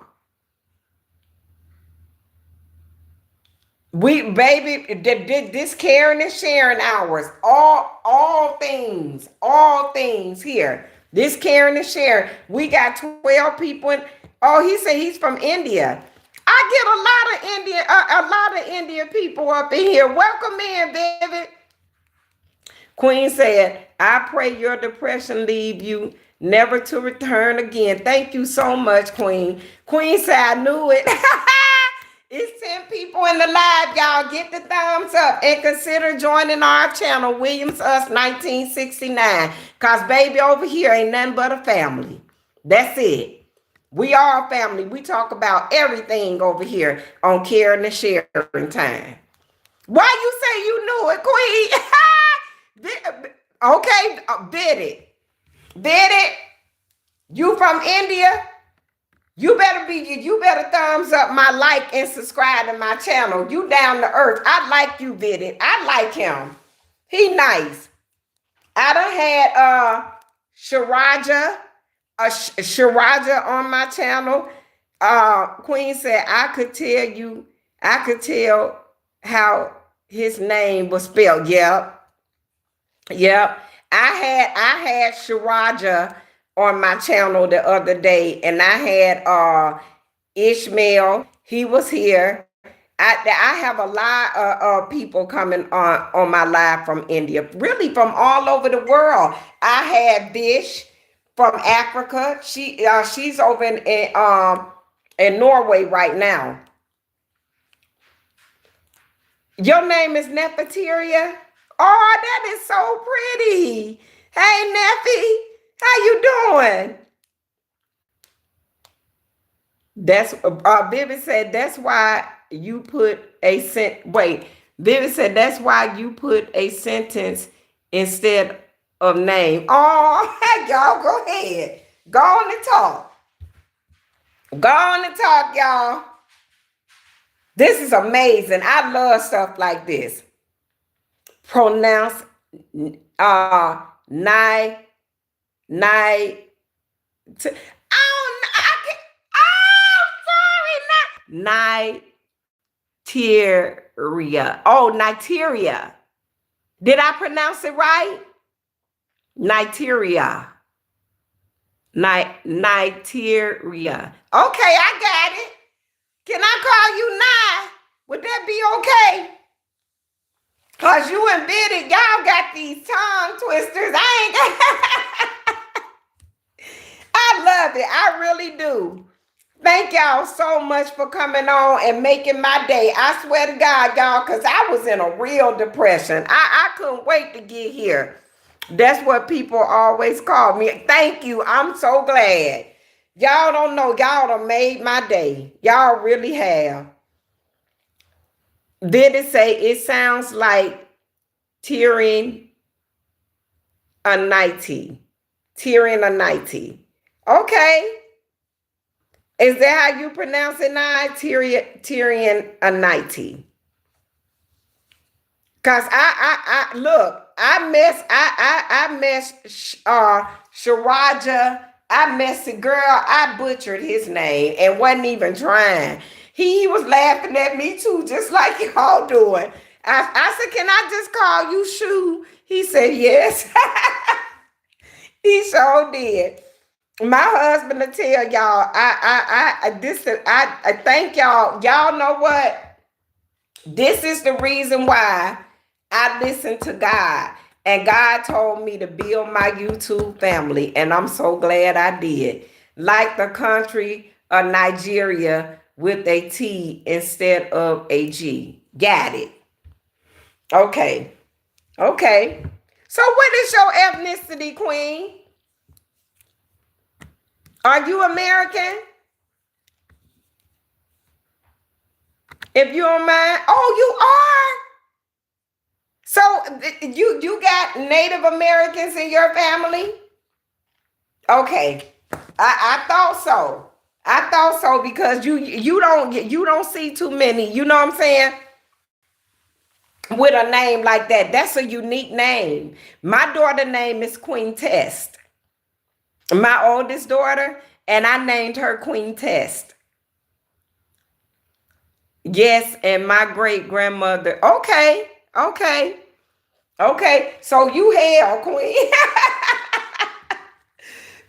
We, baby, this caring and sharing hours, all things here. This caring and sharing. We got 12 people in. Oh, he said he's from India. I get a lot of Indian people up in here. Welcome in, Vivid. Queen said, "I pray your depression leave you never to return again." Thank you so much, Queen. Queen said, "I knew it." It's 10 people in the live, y'all. Get the thumbs up and consider joining our channel, Williams Us 1969. Because, baby, over here ain't nothing but a family. That's it. We are a family. We talk about everything over here on Caring and Sharing Time. Why you say you knew it, Queen? Okay, did it. Did it? You from India? You better thumbs up my like and subscribe to my channel. You down to earth. I like you, Vidit. I like him. He nice. I done had Sharaja on my channel. Queen said I could tell how his name was spelled. Yep. I had Sharaja on my channel the other day, and I had Ishmael. He was here. I have a lot of people coming on my live from India, really from all over the world. I had Bish from Africa. She's over in Norway right now. Your name is Nefertiria? Oh, that is so pretty. Hey, Neffy, how you doing? That's Vivid said that's why you put a Vivid said that's why you put a sentence instead of name. Oh, y'all go ahead. Go on and talk. Go on and talk, y'all. This is amazing. I love stuff like this. Pronounce Nigeria. Oh, Nigeria. Did I pronounce it right? Nigeria. Nigeria. Okay, I got it. Can I call you Nye? Would that be okay? Cause you and Biddy, y'all got these tongue twisters. I love it. I really do. Thank y'all so much for coming on and making my day. I swear to God, y'all, because I was in a real depression. I couldn't wait to get here. That's what people always call me. Thank you. I'm so glad. Y'all don't know. Y'all done made my day. Y'all really have. Did it say it sounds like tearing a nighty? Tearing a nighty. Okay. Is that how you pronounce it now? Tyrion a nighty. Cause I look, I messed Sharaja. I messed the girl. I butchered his name and wasn't even trying. He was laughing at me too, just like y'all doing. I said, "Can I just call you Shu?" He said, "Yes." He sure did. My husband will tell y'all. I thank y'all. Y'all know what? This is the reason why I listen to God. And God told me to build my YouTube family. And I'm so glad I did. Like the country of Nigeria with a T instead of a G. Got it. Okay. Okay. So what is your ethnicity, Queen? Are you American? If you don't mind. Oh, you are. So you got Native Americans in your family? Okay. I thought so. I thought so because you don't see too many, you know what I'm saying? With a name like that. That's a unique name. My daughter name is Queen Test. My oldest daughter, and I named her Queen Test. Yes, and my great grandmother. Okay, okay, okay. So you hell, Queen.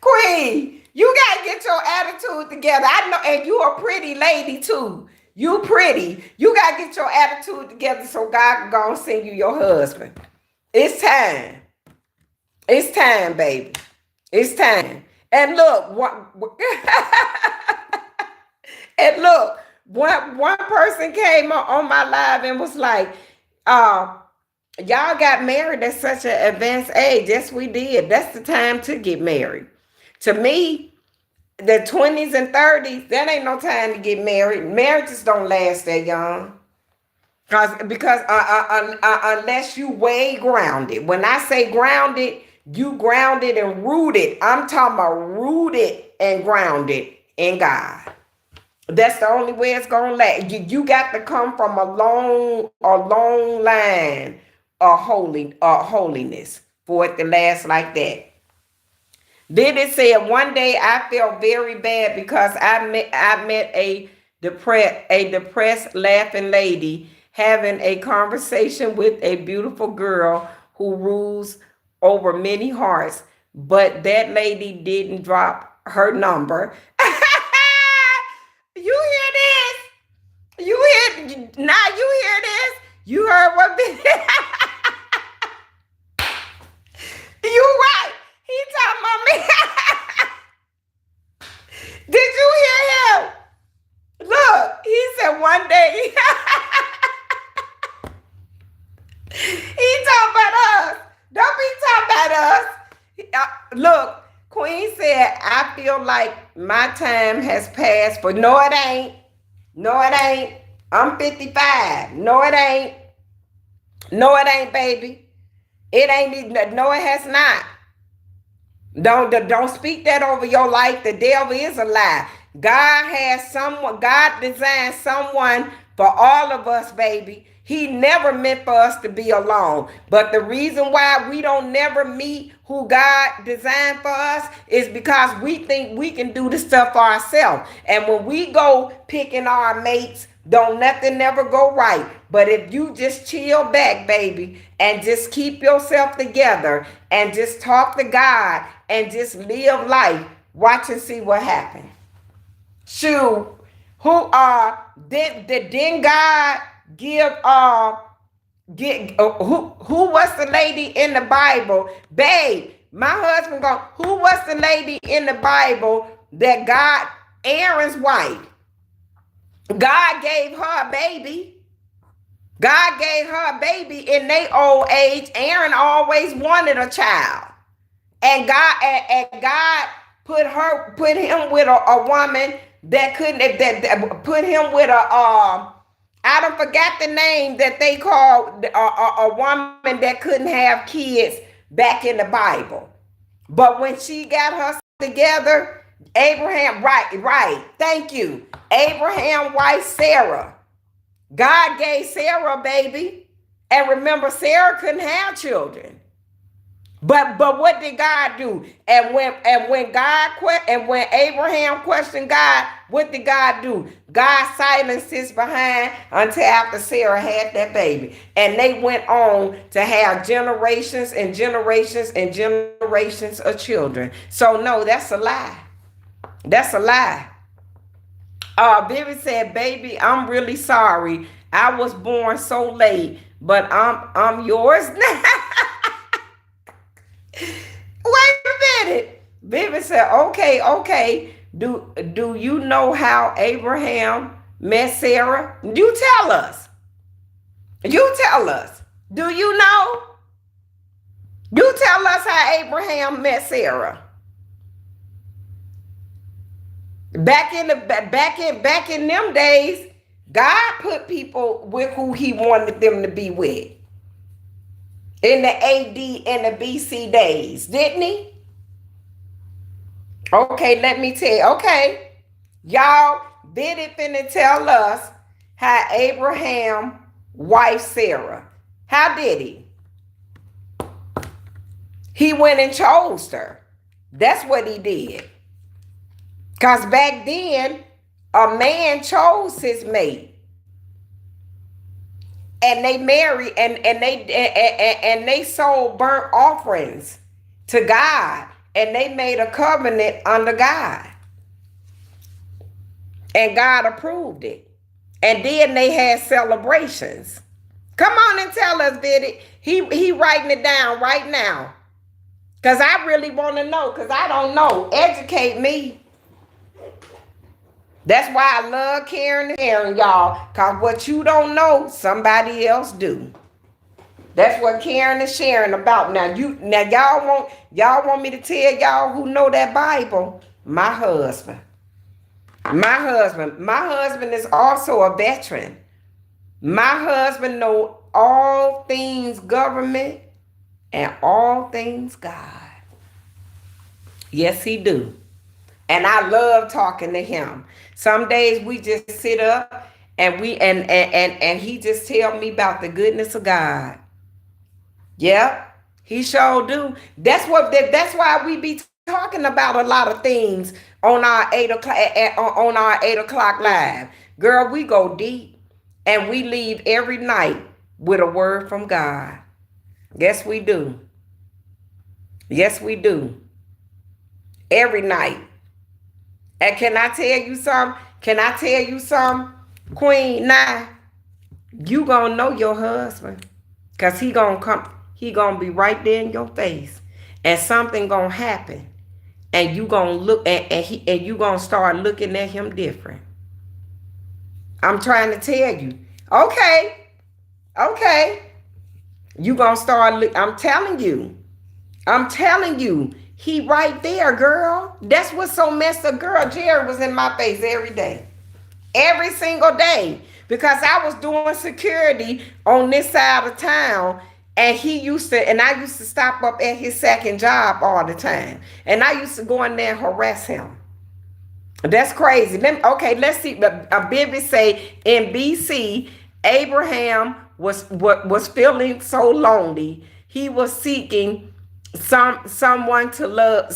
Queen, you gotta get your attitude together. I know, and you a pretty lady too. You pretty. You gotta get your attitude together so God can go and send you your husband. It's time. It's time, baby. It's time. And look, and look, one person came on my live and was like, uh, y'all got married at such an advanced age. Yes, we did. That's the time to get married. To me, the 20s and 30s, that ain't no time to get married. Marriages don't last that young. Because unless you way grounded. When I say grounded, you grounded and rooted. I'm talking about rooted and grounded in God. That's the only way it's gonna last. You got to come from a long line of holiness for it to last like that. Then it said, one day I felt very bad because I met a depressed laughing lady having a conversation with a beautiful girl who rules over many hearts, but that lady didn't drop her number. You hear this? You hear this? You heard what? You right. He talking about me. Did you hear him? Look, he said one day. He talking about us. Don't be talking about us. Look, Queen said, I feel like my time has passed, but no, it ain't. No, it ain't. I'm 55. No, it ain't. No, it ain't, baby. It ain't. No, it has not. Don't speak that over your life. The devil is a lie. God has someone, God designed someone for all of us, baby. He never meant for us to be alone. But the reason why we don't never meet who God designed for us is because we think we can do the stuff for ourselves. And when we go picking our mates, don't nothing never go right. But if you just chill back, baby, and just keep yourself together and just talk to God and just live life, watch and see what happens. Shoot, didn't God give who was the lady in the Bible? Babe, my husband who was the lady in the Bible that God, Aaron's wife? God gave her a baby. God gave her a baby in their old age. Aaron always wanted a child. And God put him with a woman that couldn't that put him with I don't forgot the name that they called a woman that couldn't have kids back in the Bible. But when she got her together, Abraham, right, thank you. Abraham's wife Sarah. God gave Sarah a baby. And remember, Sarah couldn't have children. But what did God do? And when Abraham questioned God, what did God do? God silenced his behind until after Sarah had that baby. And they went on to have generations and generations and generations of children. So no, that's a lie. That's a lie. Vivi said, baby, I'm really sorry. I was born so late, but I'm yours now. Wait a minute. Vivi said, okay. Do you know how Abraham met Sarah? You tell us. Do you know? You tell us how Abraham met Sarah. Back in them days, God put people with who he wanted them to be with. In the AD and the BC days, didn't he? Okay, let me tell you. Okay, y'all, Biddy finna tell us how Abraham wife Sarah. How did he? He went and chose her. That's what he did. Because back then, a man chose his mate. And they married and they sold burnt offerings to God. And they made a covenant under God. And God approved it. And then they had celebrations. Come on and tell us, Biddy. He writing it down right now. Because I really want to know. Because I don't know. Educate me. That's why I love Karen and Aaron, y'all. Because what you don't know, somebody else do. That's what Karen is sharing about. Now y'all want me to tell y'all who know that Bible? My husband. My husband is also a veteran. My husband know all things government and all things God. Yes, he do. And I love talking to him. Some days we just sit up and he just tell me about the goodness of God. Yep, he sure do. That's why we be talking about a lot of things on our 8 o'clock live. Girl, we go deep and we leave every night with a word from God. Yes, we do. Yes, we do. Every night. And can I tell you something? Queen? Now, you gonna know your husband. Because he gonna be right there in your face. And something gonna happen. And you gonna look and you gonna start looking at him different. I'm trying to tell you. Okay. You gonna start I'm telling you. He right there, girl. That's what's so messed up. Girl, Jerry was in my face every day. Every single day. Because I was doing security on this side of town. And I used to stop up at his second job all the time. And I used to go in there and harass him. That's crazy. Let's see. Bibby say in BC, Abraham was feeling so lonely. He was seeking someone to love.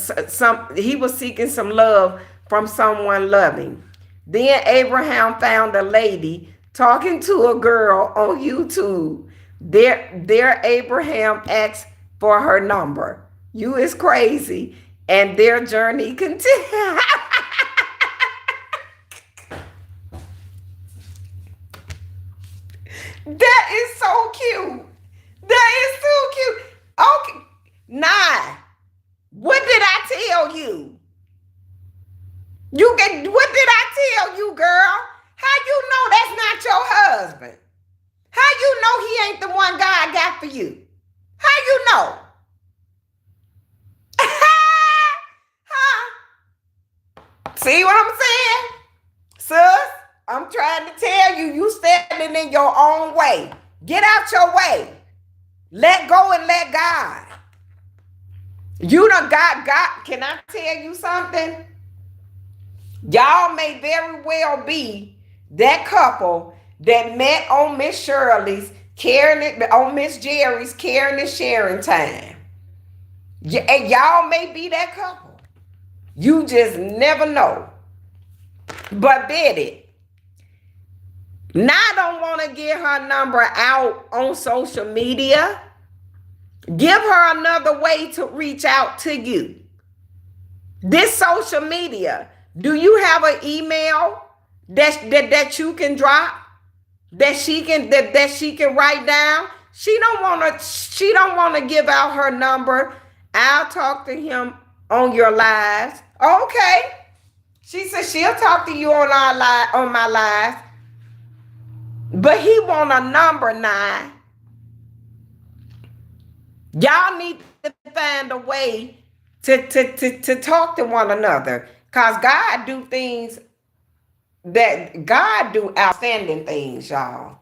He was seeking some love from someone loving. Then Abraham found a lady talking to a girl on YouTube. There Abraham asked for her number. You is crazy. And their journey continued. That is so cute. Okay. Nah. What did I tell you? What did I tell you, girl? How you know that's not your husband? How you know he ain't the one God got for you? How you know? Huh? See what I'm saying? Sis, I'm trying to tell you, you standing in your own way. Get out your way. Let go and let God. You done got God. Can I tell you something? Y'all may very well be that couple that met on Miss Shirley's on Miss Jerry's caring and sharing time. And y'all may be that couple. You just never know. But Betty, now I don't want to get her number out on social media. Give her another way to reach out to you. This social media, do you have an email that you can drop? That she can write down? She don't want to give out her number. I'll talk to him on your lives. Okay. She said she'll talk to you on my lives. But he want a number now. Y'all need to find a way to talk to one another. Cause God do outstanding things, y'all.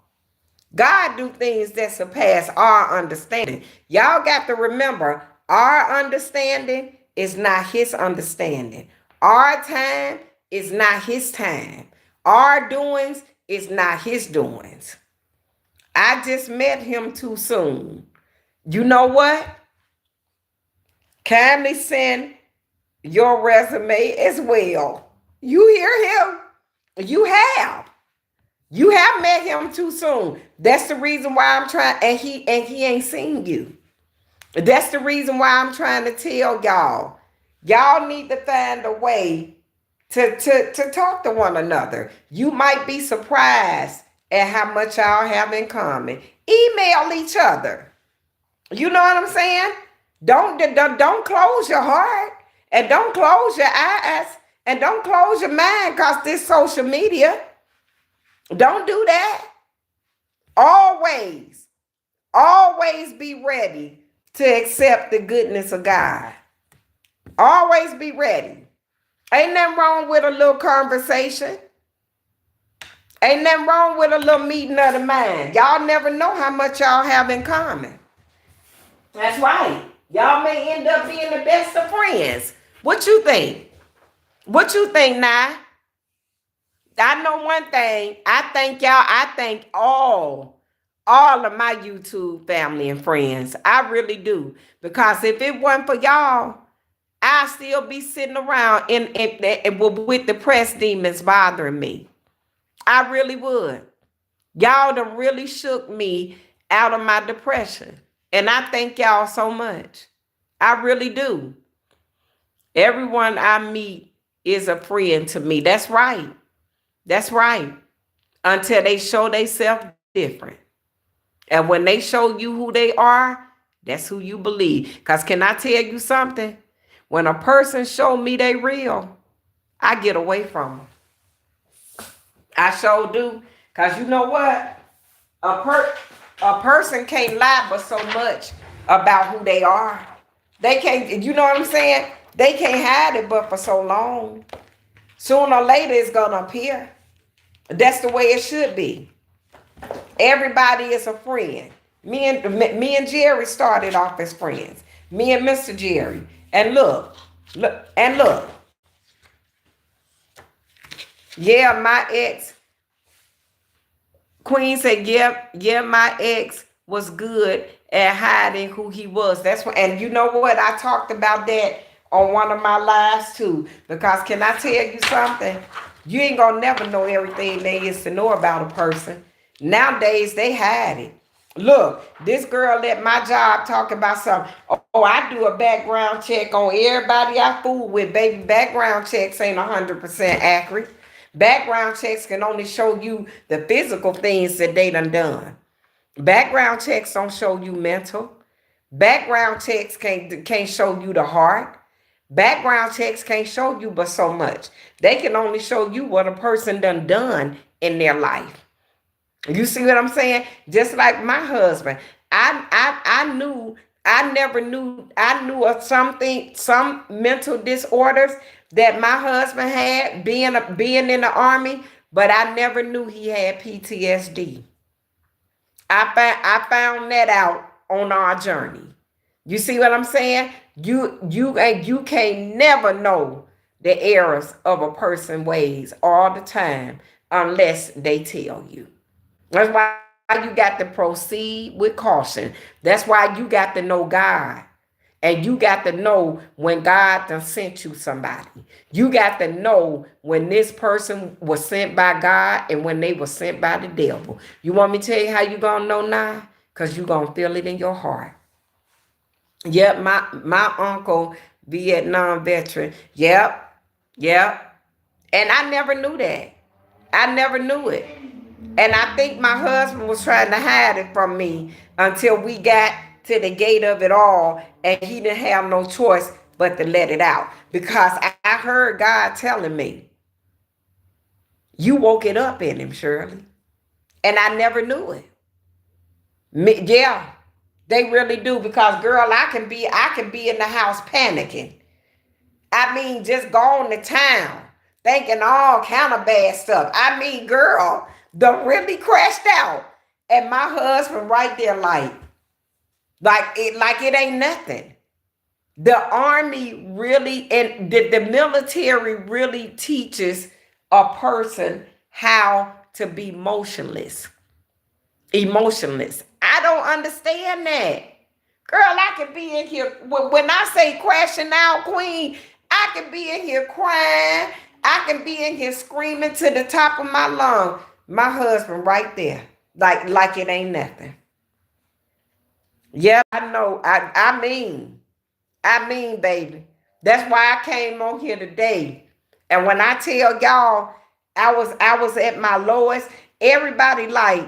God do things that surpass our understanding. Y'all got to remember, our understanding is not his understanding. Our time is not his time. Our doings is not his doings. I just met him too soon. You know what? Kindly send your resume as well. You hear him? You have. You have met him too soon. That's the reason why I'm trying, and he ain't seen you. That's the reason why I'm trying to tell y'all. Y'all need to find a way to talk to one another. You might be surprised at how much y'all have in common. Email each other. You know what I'm saying? Don't close your heart, and don't close your eyes, and don't close your mind because this social media. Don't do that. Always, always be ready to accept the goodness of God. Always be ready. Ain't nothing wrong with a little conversation. Ain't nothing wrong with a little meeting of the mind. Y'all never know how much y'all have in common. That's right. Y'all may end up being the best of friends. What you think? What you think now? I know one thing. I thank y'all. I thank all of my YouTube family and friends. I really do. Because if it wasn't for y'all, I'd still be sitting around with depressed demons bothering me. I really would. Y'all done really shook me out of my depression. And I thank y'all so much. I really do. Everyone I meet is a friend to me. That's right. That's right. Until they show themselves different. And when they show you who they are, that's who you believe. Because can I tell you something? When a person show me they real, I get away from them. I sure do. Because you know what? A person can't lie but so much about who they are. They can't, you know what I'm saying? They can't hide it but for so long. Sooner or later it's going to appear. That's the way it should be. Everybody is a friend. Me and Jerry started off as friends. Me and Mr. Jerry. And look. Yeah, my ex, Queen said, yeah, my ex was good at hiding who he was. That's what, and you know what? I talked about that on one of my lives too. Because can I tell you something? You ain't gonna never know everything there is to know about a person. Nowadays they hide it. Look, this girl at my job talking about something. Oh, I do a background check on everybody I fool with. Baby, background checks ain't 100% accurate. Background checks can only show you the physical things that they done. Background checks don't show you mental. Background checks can't show you the heart. Background checks can't show you but so much. They can only show you what a person done in their life. You see what I'm saying? Just like my husband. I knew of some mental disorders that my husband had being in the army, but I never knew he had PTSD. I found that out on our journey. You see what I'm saying? You can't never know the errors of a person's ways all the time unless they tell you. That's why you got to proceed with caution. That's why you got to know God. And you got to know when God done sent you somebody. You got to know when this person was sent by God and when they were sent by the devil. You want me to tell you how you going to know now? Because you going to feel it in your heart. Yep, my uncle, Vietnam veteran. Yep. And I never knew that. I never knew it. And I think my husband was trying to hide it from me until we got to the gate of it all, and he didn't have no choice but to let it out. Because I heard God telling me, you woke it up in him, Shirley. And I never knew it. Yeah. They really do, because girl, I can be in the house panicking. I mean, just going to town, thinking all kind of bad stuff. I mean, girl, the really crashed out. And my husband right there like it ain't nothing. The army really and the military really teaches a person how to be emotionless. I don't understand that. Girl, I could be in here, when I say crashing out, Queen, I could be in here crying. I can be in here screaming to the top of my lungs. My husband right there, like it ain't nothing. Yeah, I know. I mean, baby. That's why I came on here today. And when I tell y'all, I was at my lowest. Everybody like,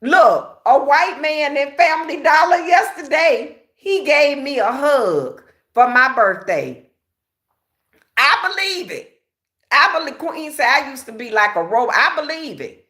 look, a white man in Family Dollar yesterday, he gave me a hug for my birthday. I believe it. I believe Queen said I used to be like a robot. I believe it.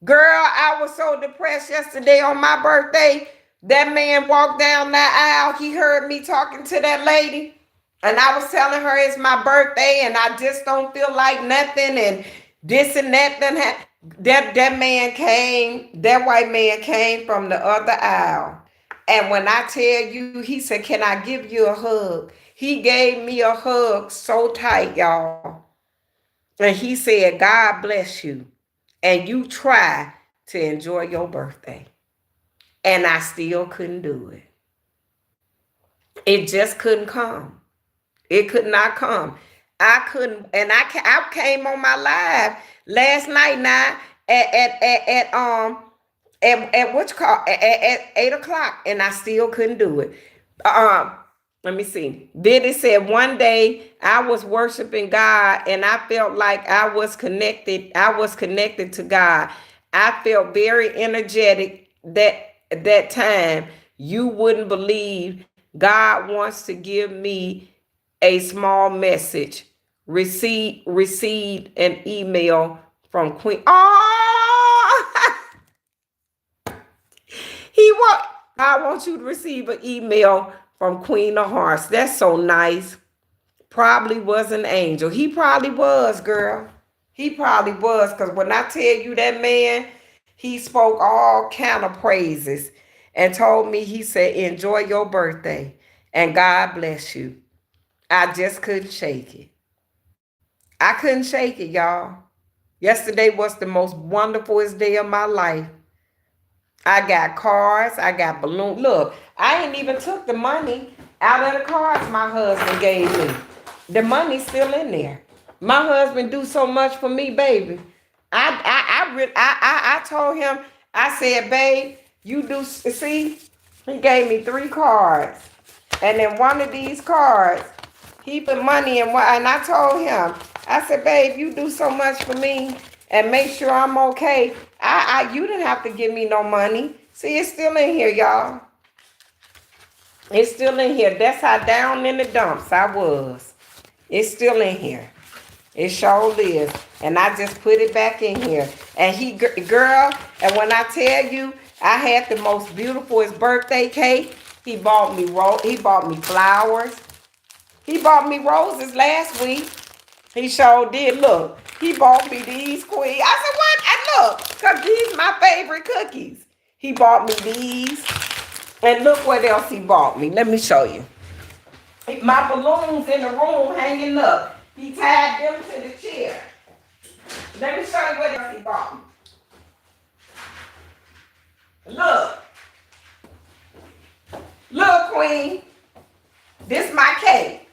Girl, I was so depressed yesterday on my birthday. That man walked down that aisle. He heard me talking to that lady. And I was telling her it's my birthday and I just don't feel like nothing and this and that. That man came, that white man came from the other aisle. And when I tell you, he said, "Can I give you a hug?" He gave me a hug so tight, y'all. And he said, "God bless you. And you try to enjoy your birthday." And I still couldn't do it. It just couldn't come. It could not come. I couldn't, and I came on my live last night now at what you call at 8 o'clock, and I still couldn't do it. Um, Let me see. Then it said one day I was worshiping God and I felt like I was connected. I was connected to God. I felt very energetic that time. You wouldn't believe. God wants to give me a small message. Received an email from Queen. Oh, I want you to receive an email from Queen of Hearts. That's so nice. Probably was an angel. He probably was, girl. He probably was, because when I tell you that man, he spoke all kind of praises and told me, he said, "Enjoy your birthday and God bless you." I just couldn't shake it. I couldn't shake it, y'all. Yesterday was the most wonderfulest day of my life. I got cards. I got balloons. Look, I ain't even took the money out of the cards my husband gave me. The money's still in there. My husband do so much for me, baby. I told him, I said, "Babe, you do see." He gave me 3 cards, and then one of these cards, he put money in one. And I told him, I said, "Babe, you do so much for me, and make sure I'm okay. You didn't have to give me no money." See, it's still in here, y'all. It's still in here. That's how down in the dumps I was. It's still in here. It sure is. And I just put it back in here. And girl, and when I tell you, I had the most beautifulest birthday cake. He bought me flowers. He bought me roses last week. He sure did. Look, he bought me these, Queen. I said, "What?" And look, because these my favorite cookies. He bought me these. And look what else he bought me. Let me show you. My balloons in the room hanging up. He tied them to the chair. Let me show you what else he bought me. Look. Look, Queen. This my cake.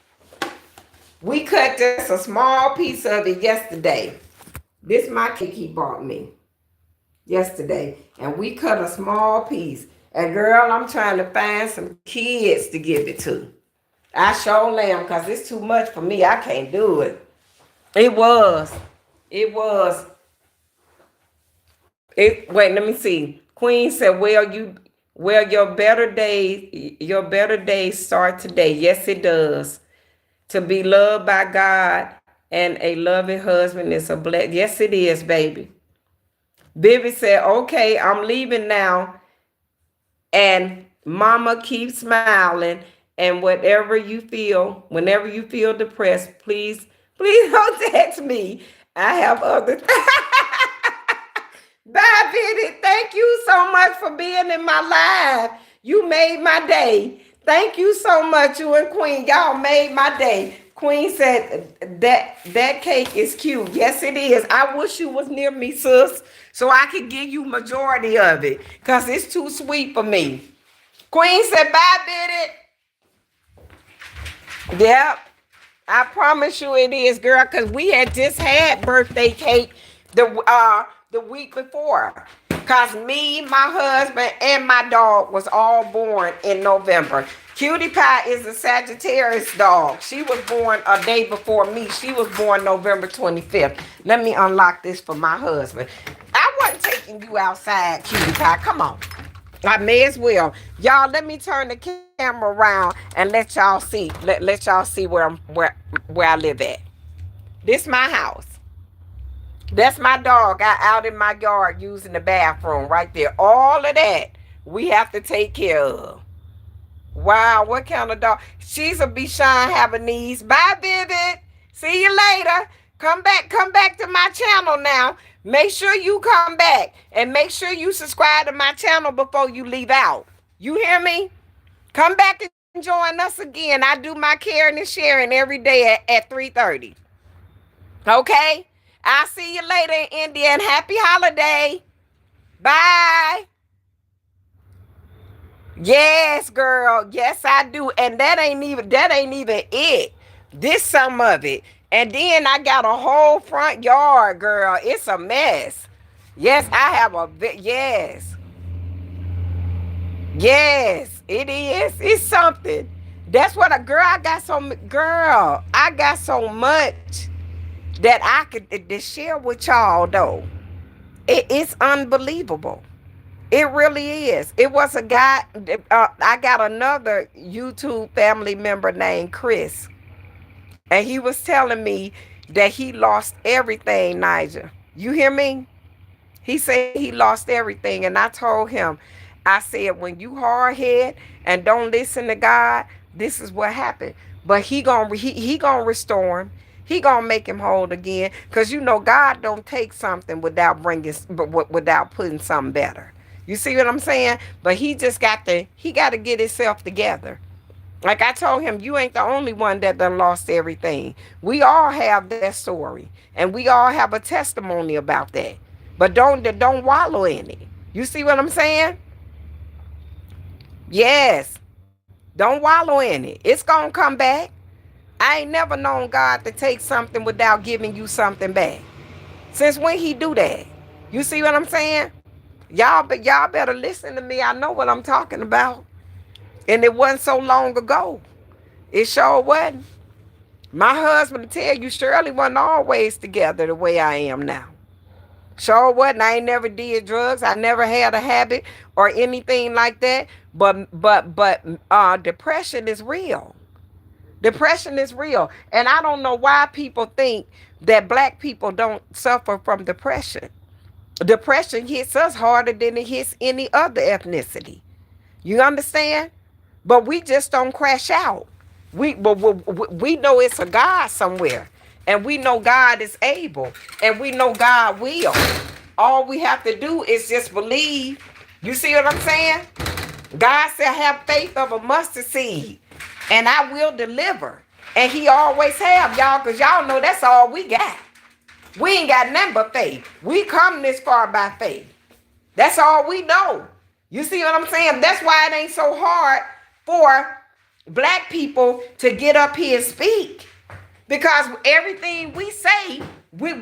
We cut just a small piece of it yesterday. This my cake he bought me yesterday. And we cut a small piece. And girl, I'm trying to find some kids to give it to. I sure am, because it's too much for me. I can't do it. It was. Wait, let me see. Queen said, your better days start today. Yes, it does. To be loved by God and a loving husband is a blessing. Yes, it is, baby. Bibi said, "Okay, I'm leaving now And mama, keep smiling. And whenever you feel depressed, please don't text me. I have other Bye, Biddy. Thank you so much for being in my live. You made my day. Thank you so much, you and Queen. Y'all made my day. Queen said that cake is cute. Yes, it is. I wish you was near me, sis, so I could give you majority of it, because it's too sweet for me. Queen said, bye, Biddy. Yep. I promise you it is, girl, because we had just had birthday cake the week before. Because me, my husband, and my dog was all born in November. Cutie Pie is a Sagittarius dog. She was born a day before me. She was born November 25th. Let me unlock this for my husband. I wasn't taking you outside, Cutie Pie. Come on. I may as well. Y'all, let me turn the camera around and let y'all see. Let y'all see where I live at. This my house. That's my dog. Out in my yard using the bathroom right there. All of that we have to take care of. Wow, what kind of dog? She's a Bichon Havanese. Bye, Vivid. See you later. Come back to my channel now. Make sure you come back and make sure you subscribe to my channel before you leave out. You hear me? Come back and join us again. I do my caring and sharing every day at 3:30. Okay? I'll see you later in India, and happy holiday. Bye. Yes, girl. Yes, I do. And that ain't even it. This some of it. And then I got a whole front yard, girl. It's a mess. Yes, I have yes. Yes, it is. It's something. That's what I got so much that I could to share with y'all, though. It's unbelievable. It really is. It was a guy. I got another YouTube family member named Chris, and he was telling me that he lost everything, Nigel. You hear me? He said he lost everything, and I told him, I said, when you hard head and don't listen to God, this is what happened. But he gonna restore him. He gonna make him whole again, because you know God don't take something without putting something better. You see what I'm saying? But he just got to get himself together. Like I told him, you ain't the only one that done lost everything. We all have that story, and we all have a testimony about that. But don't wallow in it. You see what I'm saying? Yes. Don't wallow in it. It's gonna come back. I ain't never known God to take something without giving you something back. Since when he do that? You see what I'm saying? Y'all better listen to me. I know what I'm talking about. And it wasn't so long ago. It sure wasn't. My husband will tell you, Shirley wasn't always together the way I am now. Sure wasn't. I ain't never did drugs. I never had a habit or anything like that. But depression is real. Depression is real. And I don't know why people think that black people don't suffer from depression. Depression hits us harder than it hits any other ethnicity. You understand? But we just don't crash out. We know it's a God somewhere. And we know God is able. And we know God will. All we have to do is just believe. You see what I'm saying? God said, have faith of a mustard seed, and I will deliver. And he always have, y'all, because y'all know that's all we got. We ain't got nothing but faith. We come this far by faith. That's all we know. You see what I'm saying? That's why it ain't so hard for black people to get up here and speak. Because everything we say, we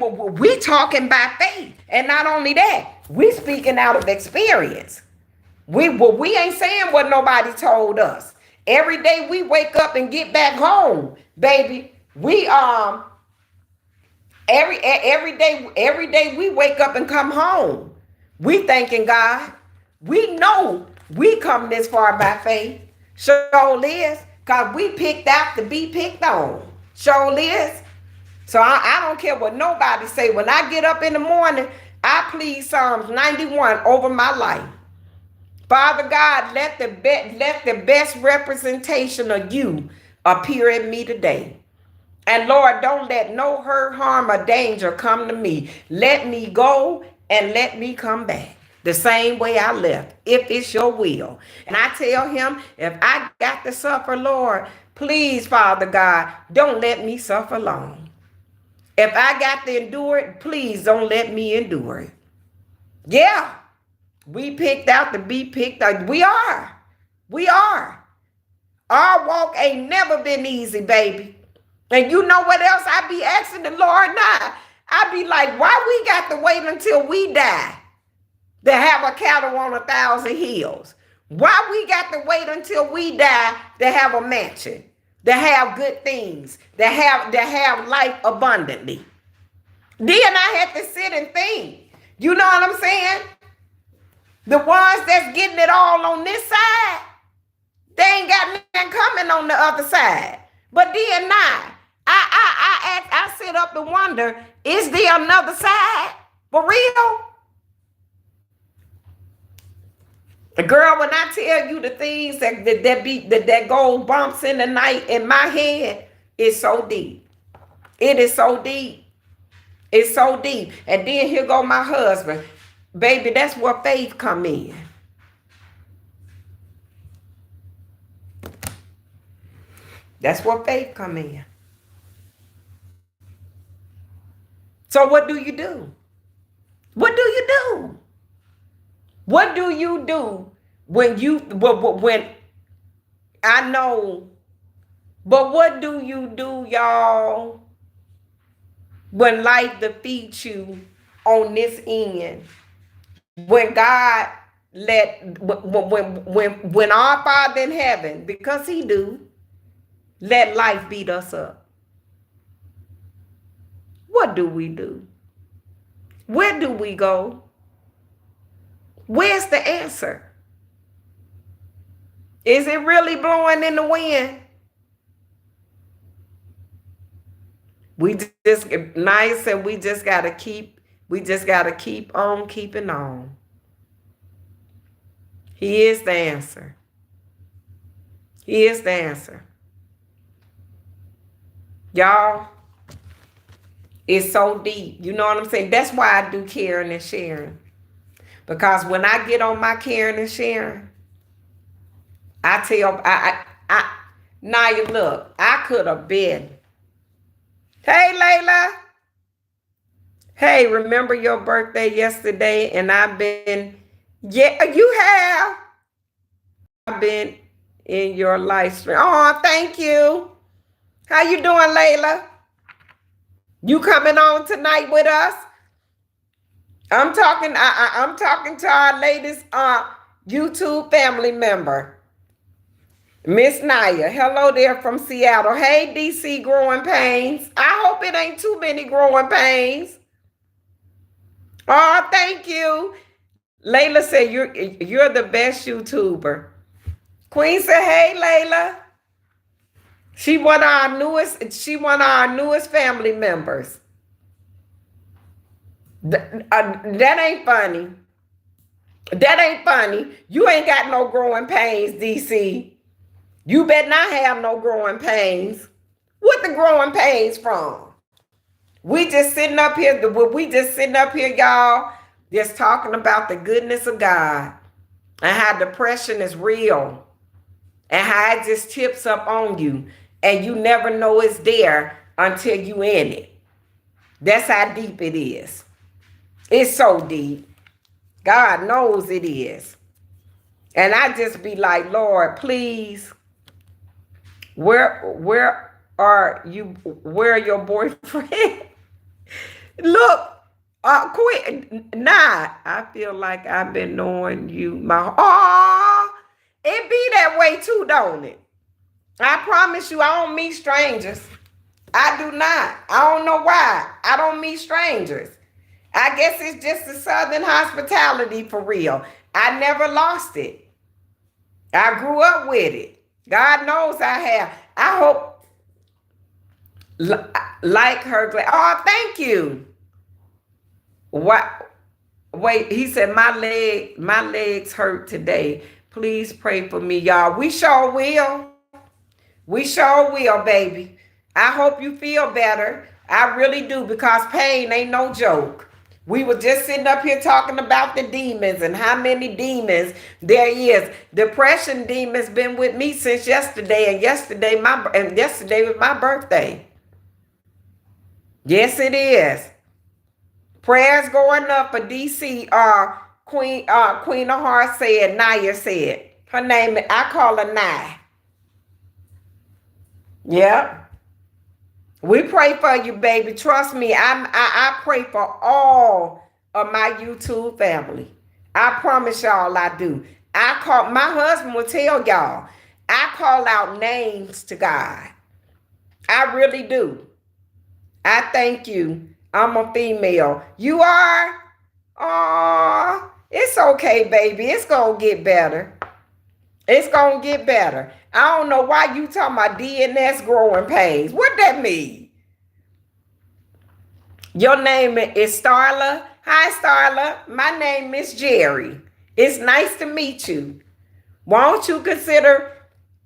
talking by faith. And not only that, we speaking out of experience. We ain't saying what nobody told us. Every day we wake up and get back home, baby. We every day we wake up and come home. We thanking God. We know we come this far by faith. Sure is, cause we picked out to be picked on. Sure is. So I don't care what nobody say. When I get up in the morning, I plead Psalms 91 over my life. Father God, let the best representation of you appear in me today. And Lord, don't let no hurt, harm, or danger come to me. Let me go and let me come back the same way I left, if it's your will. And I tell him, if I got to suffer, Lord, please, Father God, don't let me suffer long. If I got to endure it, please don't let me endure it. Yeah, we picked out to be picked out. We are. We are. Our walk ain't never been easy, baby. And you know what else I be asking the Lord now? I be like, why we got to wait until we die to have a cattle on 1,000 hills? Why we got to wait until we die to have a mansion, to have good things, to have life abundantly? Then I had to sit and think. You know what I'm saying? The ones that's getting it all on this side, they ain't got nothing coming on the other side. But then now, I sit up and wonder, is there another side? For real? Girl, when I tell you the things that goes bumps in the night in my head, it's so deep. It is so deep. It's so deep. And then here go my husband. Baby, that's where faith come in. That's where faith come in. So what do you do? What do you do? What do you do when I know, but what do you do, y'all, when life defeats you on this end? When God when our Father in heaven, because he do, let life beat us up. What do we do? Where do we go? Where's the answer? Is it really blowing in the wind? We just, Naya said, we just gotta keep on keeping on. He is the answer. He is the answer. Y'all, it's so deep. You know what I'm saying? That's why I do caring and sharing. Because when I get on my caring and sharing, I tell, Naya, look, I could have been. Hey, Layla. Hey, remember your birthday yesterday? And I've been, yeah, you have. I've been in your life stream. Oh, thank you. How you doing, Layla? You coming on tonight with us? I'm talking to our latest YouTube family member, Miss Naya. Hello there from Seattle. Hey, DC Growing Pains. I hope it ain't too many growing pains. Oh, thank you. Layla said you're the best YouTuber. Queen said, hey, Layla. She one of our newest family members. That ain't funny. That ain't funny. You ain't got no growing pains, DC. You better not have no growing pains. What the growing pains from? We just sitting up here, y'all, just talking about the goodness of God and how depression is real and how it just tips up on you and you never know it's there until you in it. That's how deep it is. It's so deep. God knows it is. And I just be like, Lord, please, where are you? Where your boyfriend? Look, quit. Nah, I feel like I've been knowing you it be that way too, don't it? I promise you, I don't meet strangers. I do not. I don't know why. I don't meet strangers. I guess it's just the Southern hospitality for real. I never lost it. I grew up with it. God knows I have. I hope, like her. Oh, thank you. Why Wait, he said my legs hurt today. Please pray for me, y'all. We sure will. We sure will, baby. I hope you feel better. I really do, because pain ain't no joke. We were just sitting up here talking about the demons and how many demons there is. Depression demons been with me since yesterday, and yesterday was my birthday. Yes, it is. Prayers going up for DC. Queen of Hearts said. Naya said her name. I call her Naya. Yep. We pray for you, baby. Trust me. I pray for all of my YouTube family. I promise y'all I do. My husband will tell y'all. I call out names to God. I really do. I thank you. I'm a female. You are? Oh, it's okay, baby. It's gonna get better. It's gonna get better. I don't know why you talking about DNS growing pains. What that mean? Your name is Starla. Hi, Starla. My name is Jerry. It's nice to meet you. Won't you consider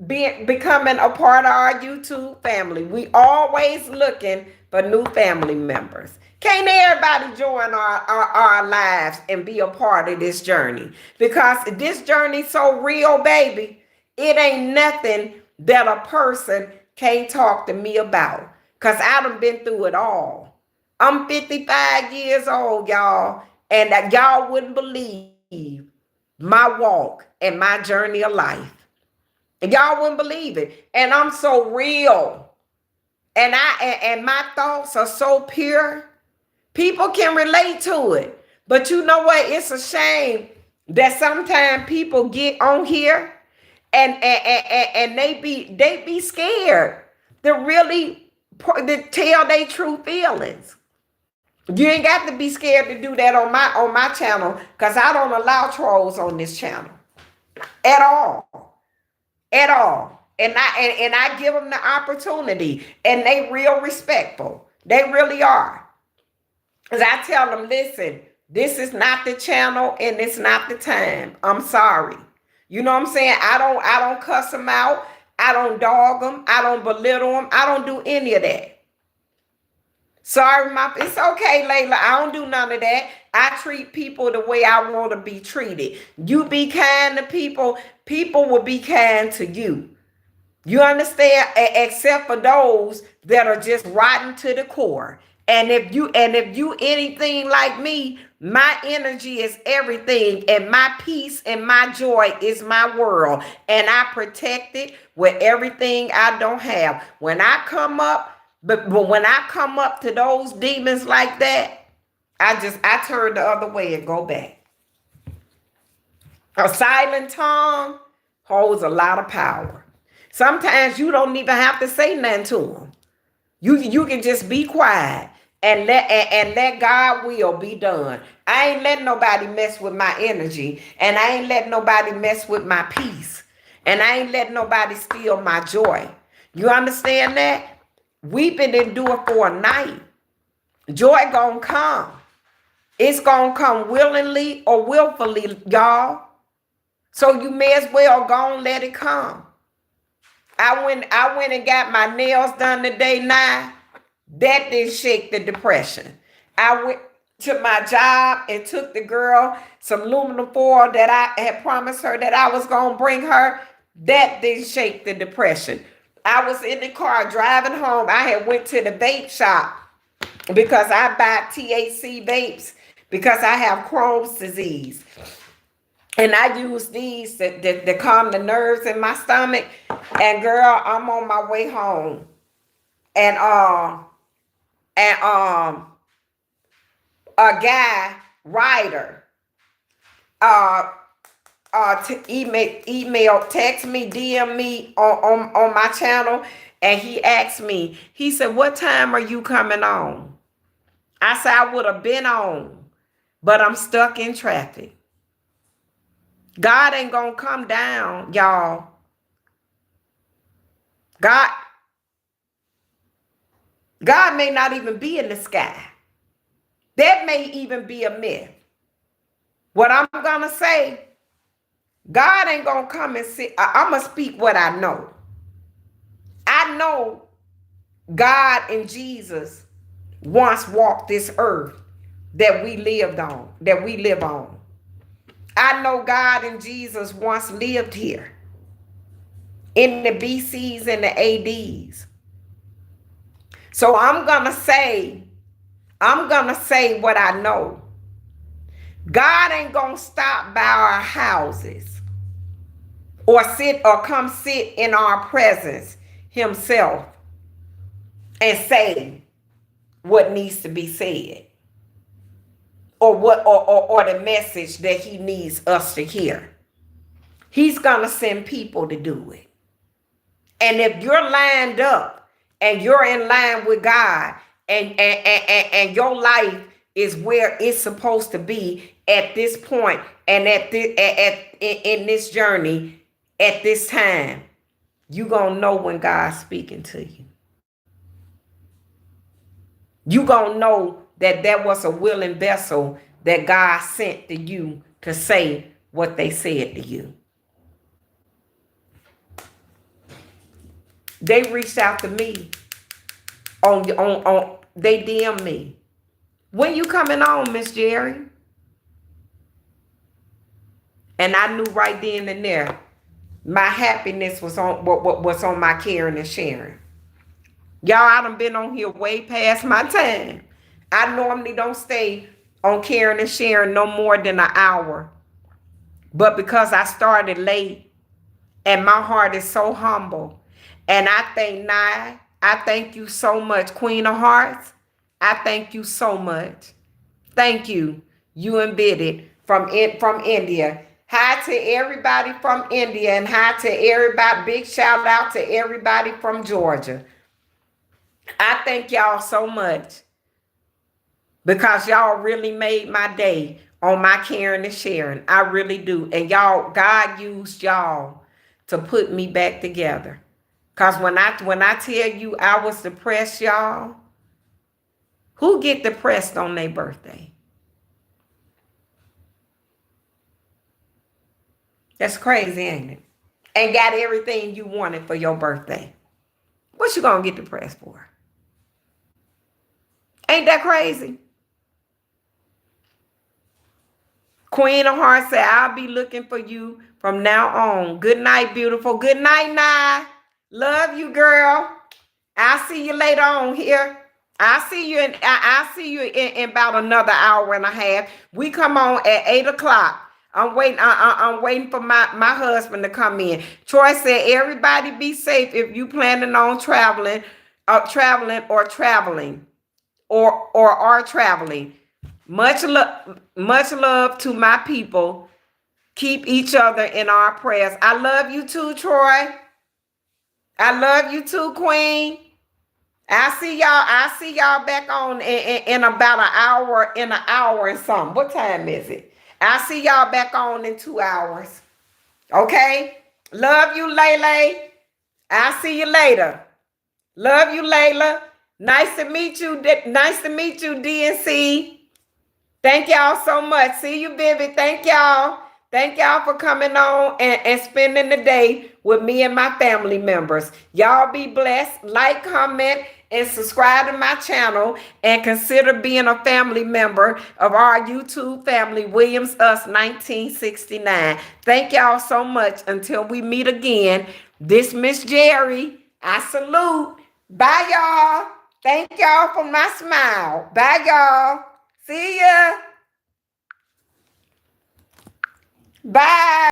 becoming a part of our YouTube family? We always looking for new family members. Can't everybody join our lives and be a part of this journey? Because this journey so real, baby. It ain't nothing that a person can't talk to me about. Because I done been through it all. I'm 55 years old, y'all. And that y'all wouldn't believe my walk and my journey of life. Y'all wouldn't believe it. And I'm so real. And my thoughts are so pure. People can relate to it. But you know what? It's a shame that sometimes people get on here and they be scared to really to tell their true feelings. You ain't got to be scared to do that on my channel, because I don't allow trolls on this channel at all. At all. And I give them the opportunity, and they real respectful. They really are. Because I tell them, listen, this is not the channel and it's not the time. I'm sorry. You know what I'm saying? I don't cuss them out. I don't dog them. I don't belittle them. I don't do any of that. Sorry, it's okay, Layla. I don't do none of that. I treat people the way I want to be treated. You be kind to people, people will be kind to you. You understand? Except for those that are just rotten to the core. And if you anything like me, my energy is everything, and my peace and my joy is my world. And I protect it with everything I don't have. When I come up, but when I come up to those demons like that, I turn the other way and go back. A silent tongue holds a lot of power. Sometimes you don't even have to say nothing to them. You can just be quiet and let God will be done. I ain't letting nobody mess with my energy, and I ain't letting nobody mess with my peace, and I ain't letting nobody steal my joy. You understand that? Weeping endure for a night. Joy gonna come. It's gonna come willingly or willfully, y'all. So you may as well go and let it come. I went and got my nails done today now. That didn't shake the depression. I went to my job and took the girl some aluminum foil that I had promised her that I was gonna bring her. That didn't shake the depression. I was in the car driving home. I had went to the vape shop because I buy THC vapes because I have Crohn's disease. And I use these to calm the nerves in my stomach. And girl, I'm on my way home. And a guy, writer, email, text me, DM me on my channel, and he asked me, he said, what time are you coming on? I said, I would have been on, but I'm stuck in traffic. God ain't gonna come down, y'all. God may not even be in the sky. That may even be a myth. What I'm going to say, God ain't going to come and sit. I'm going to speak what I know. I know God and Jesus once walked this earth that we lived on, that we live on. I know God and Jesus once lived here in the BCs and the ADs. So I'm going to say what I know. God ain't going to stop by our houses or come sit in our presence himself and say what needs to be said, or the message that he needs us to hear. He's going to send people to do it. And if you're lined up and you're in line with God, and your life is where it's supposed to be at this point, and in this journey at this time, you're going to know when God's speaking to you. You're going to know that there was a willing vessel that God sent to you to say what they said to you. They reached out to me they DM me. When you coming on, Miss Jerry? And I knew right then and there, my happiness was on what was on my caring and sharing. Y'all, I done been on here way past my time. I normally don't stay on caring and sharing no more than an hour. But because I started late and my heart is so humble, and I thank you so much, Queen of Hearts. I thank you so much. Thank you. You and Biddy from India. Hi to everybody from India, and hi to everybody. Big shout out to everybody from Georgia. I thank y'all so much because y'all really made my day on my caring and sharing. I really do. And y'all, God used y'all to put me back together. Because when I tell you I was depressed, y'all, who get depressed on their birthday? That's crazy, ain't it? And got everything you wanted for your birthday. What you gonna get depressed for? Ain't that crazy? Queen of Hearts said, I'll be looking for you from now on. Good night, beautiful. Good night, Nye. Love you, girl. I'll see you later on here. I'll see you in about another hour and a half. We come on at 8 o'clock. I'm waiting for my husband to come in. Troy said, everybody be safe if you planning on traveling or traveling. Much love to my people. Keep each other in our prayers. I love you too, Troy. I love you too, Queen. I see y'all back on in about an hour and something. What time is it? I see y'all back on in 2 hours. Okay? Love you, Lele. I'll see you later. Love you, Layla. Nice to meet you. Nice to meet you, DNC. Thank y'all so much. See you, baby. Thank y'all. Thank y'all for coming on and spending the day with me and my family members. Y'all be blessed. Like, comment, and subscribe to my channel. And consider being a family member of our YouTube family, Williams Us 1969. Thank y'all so much. Until we meet again, this Miss Jerry. I salute. Bye, y'all. Thank y'all for my smile. Bye, y'all. See ya. Bye.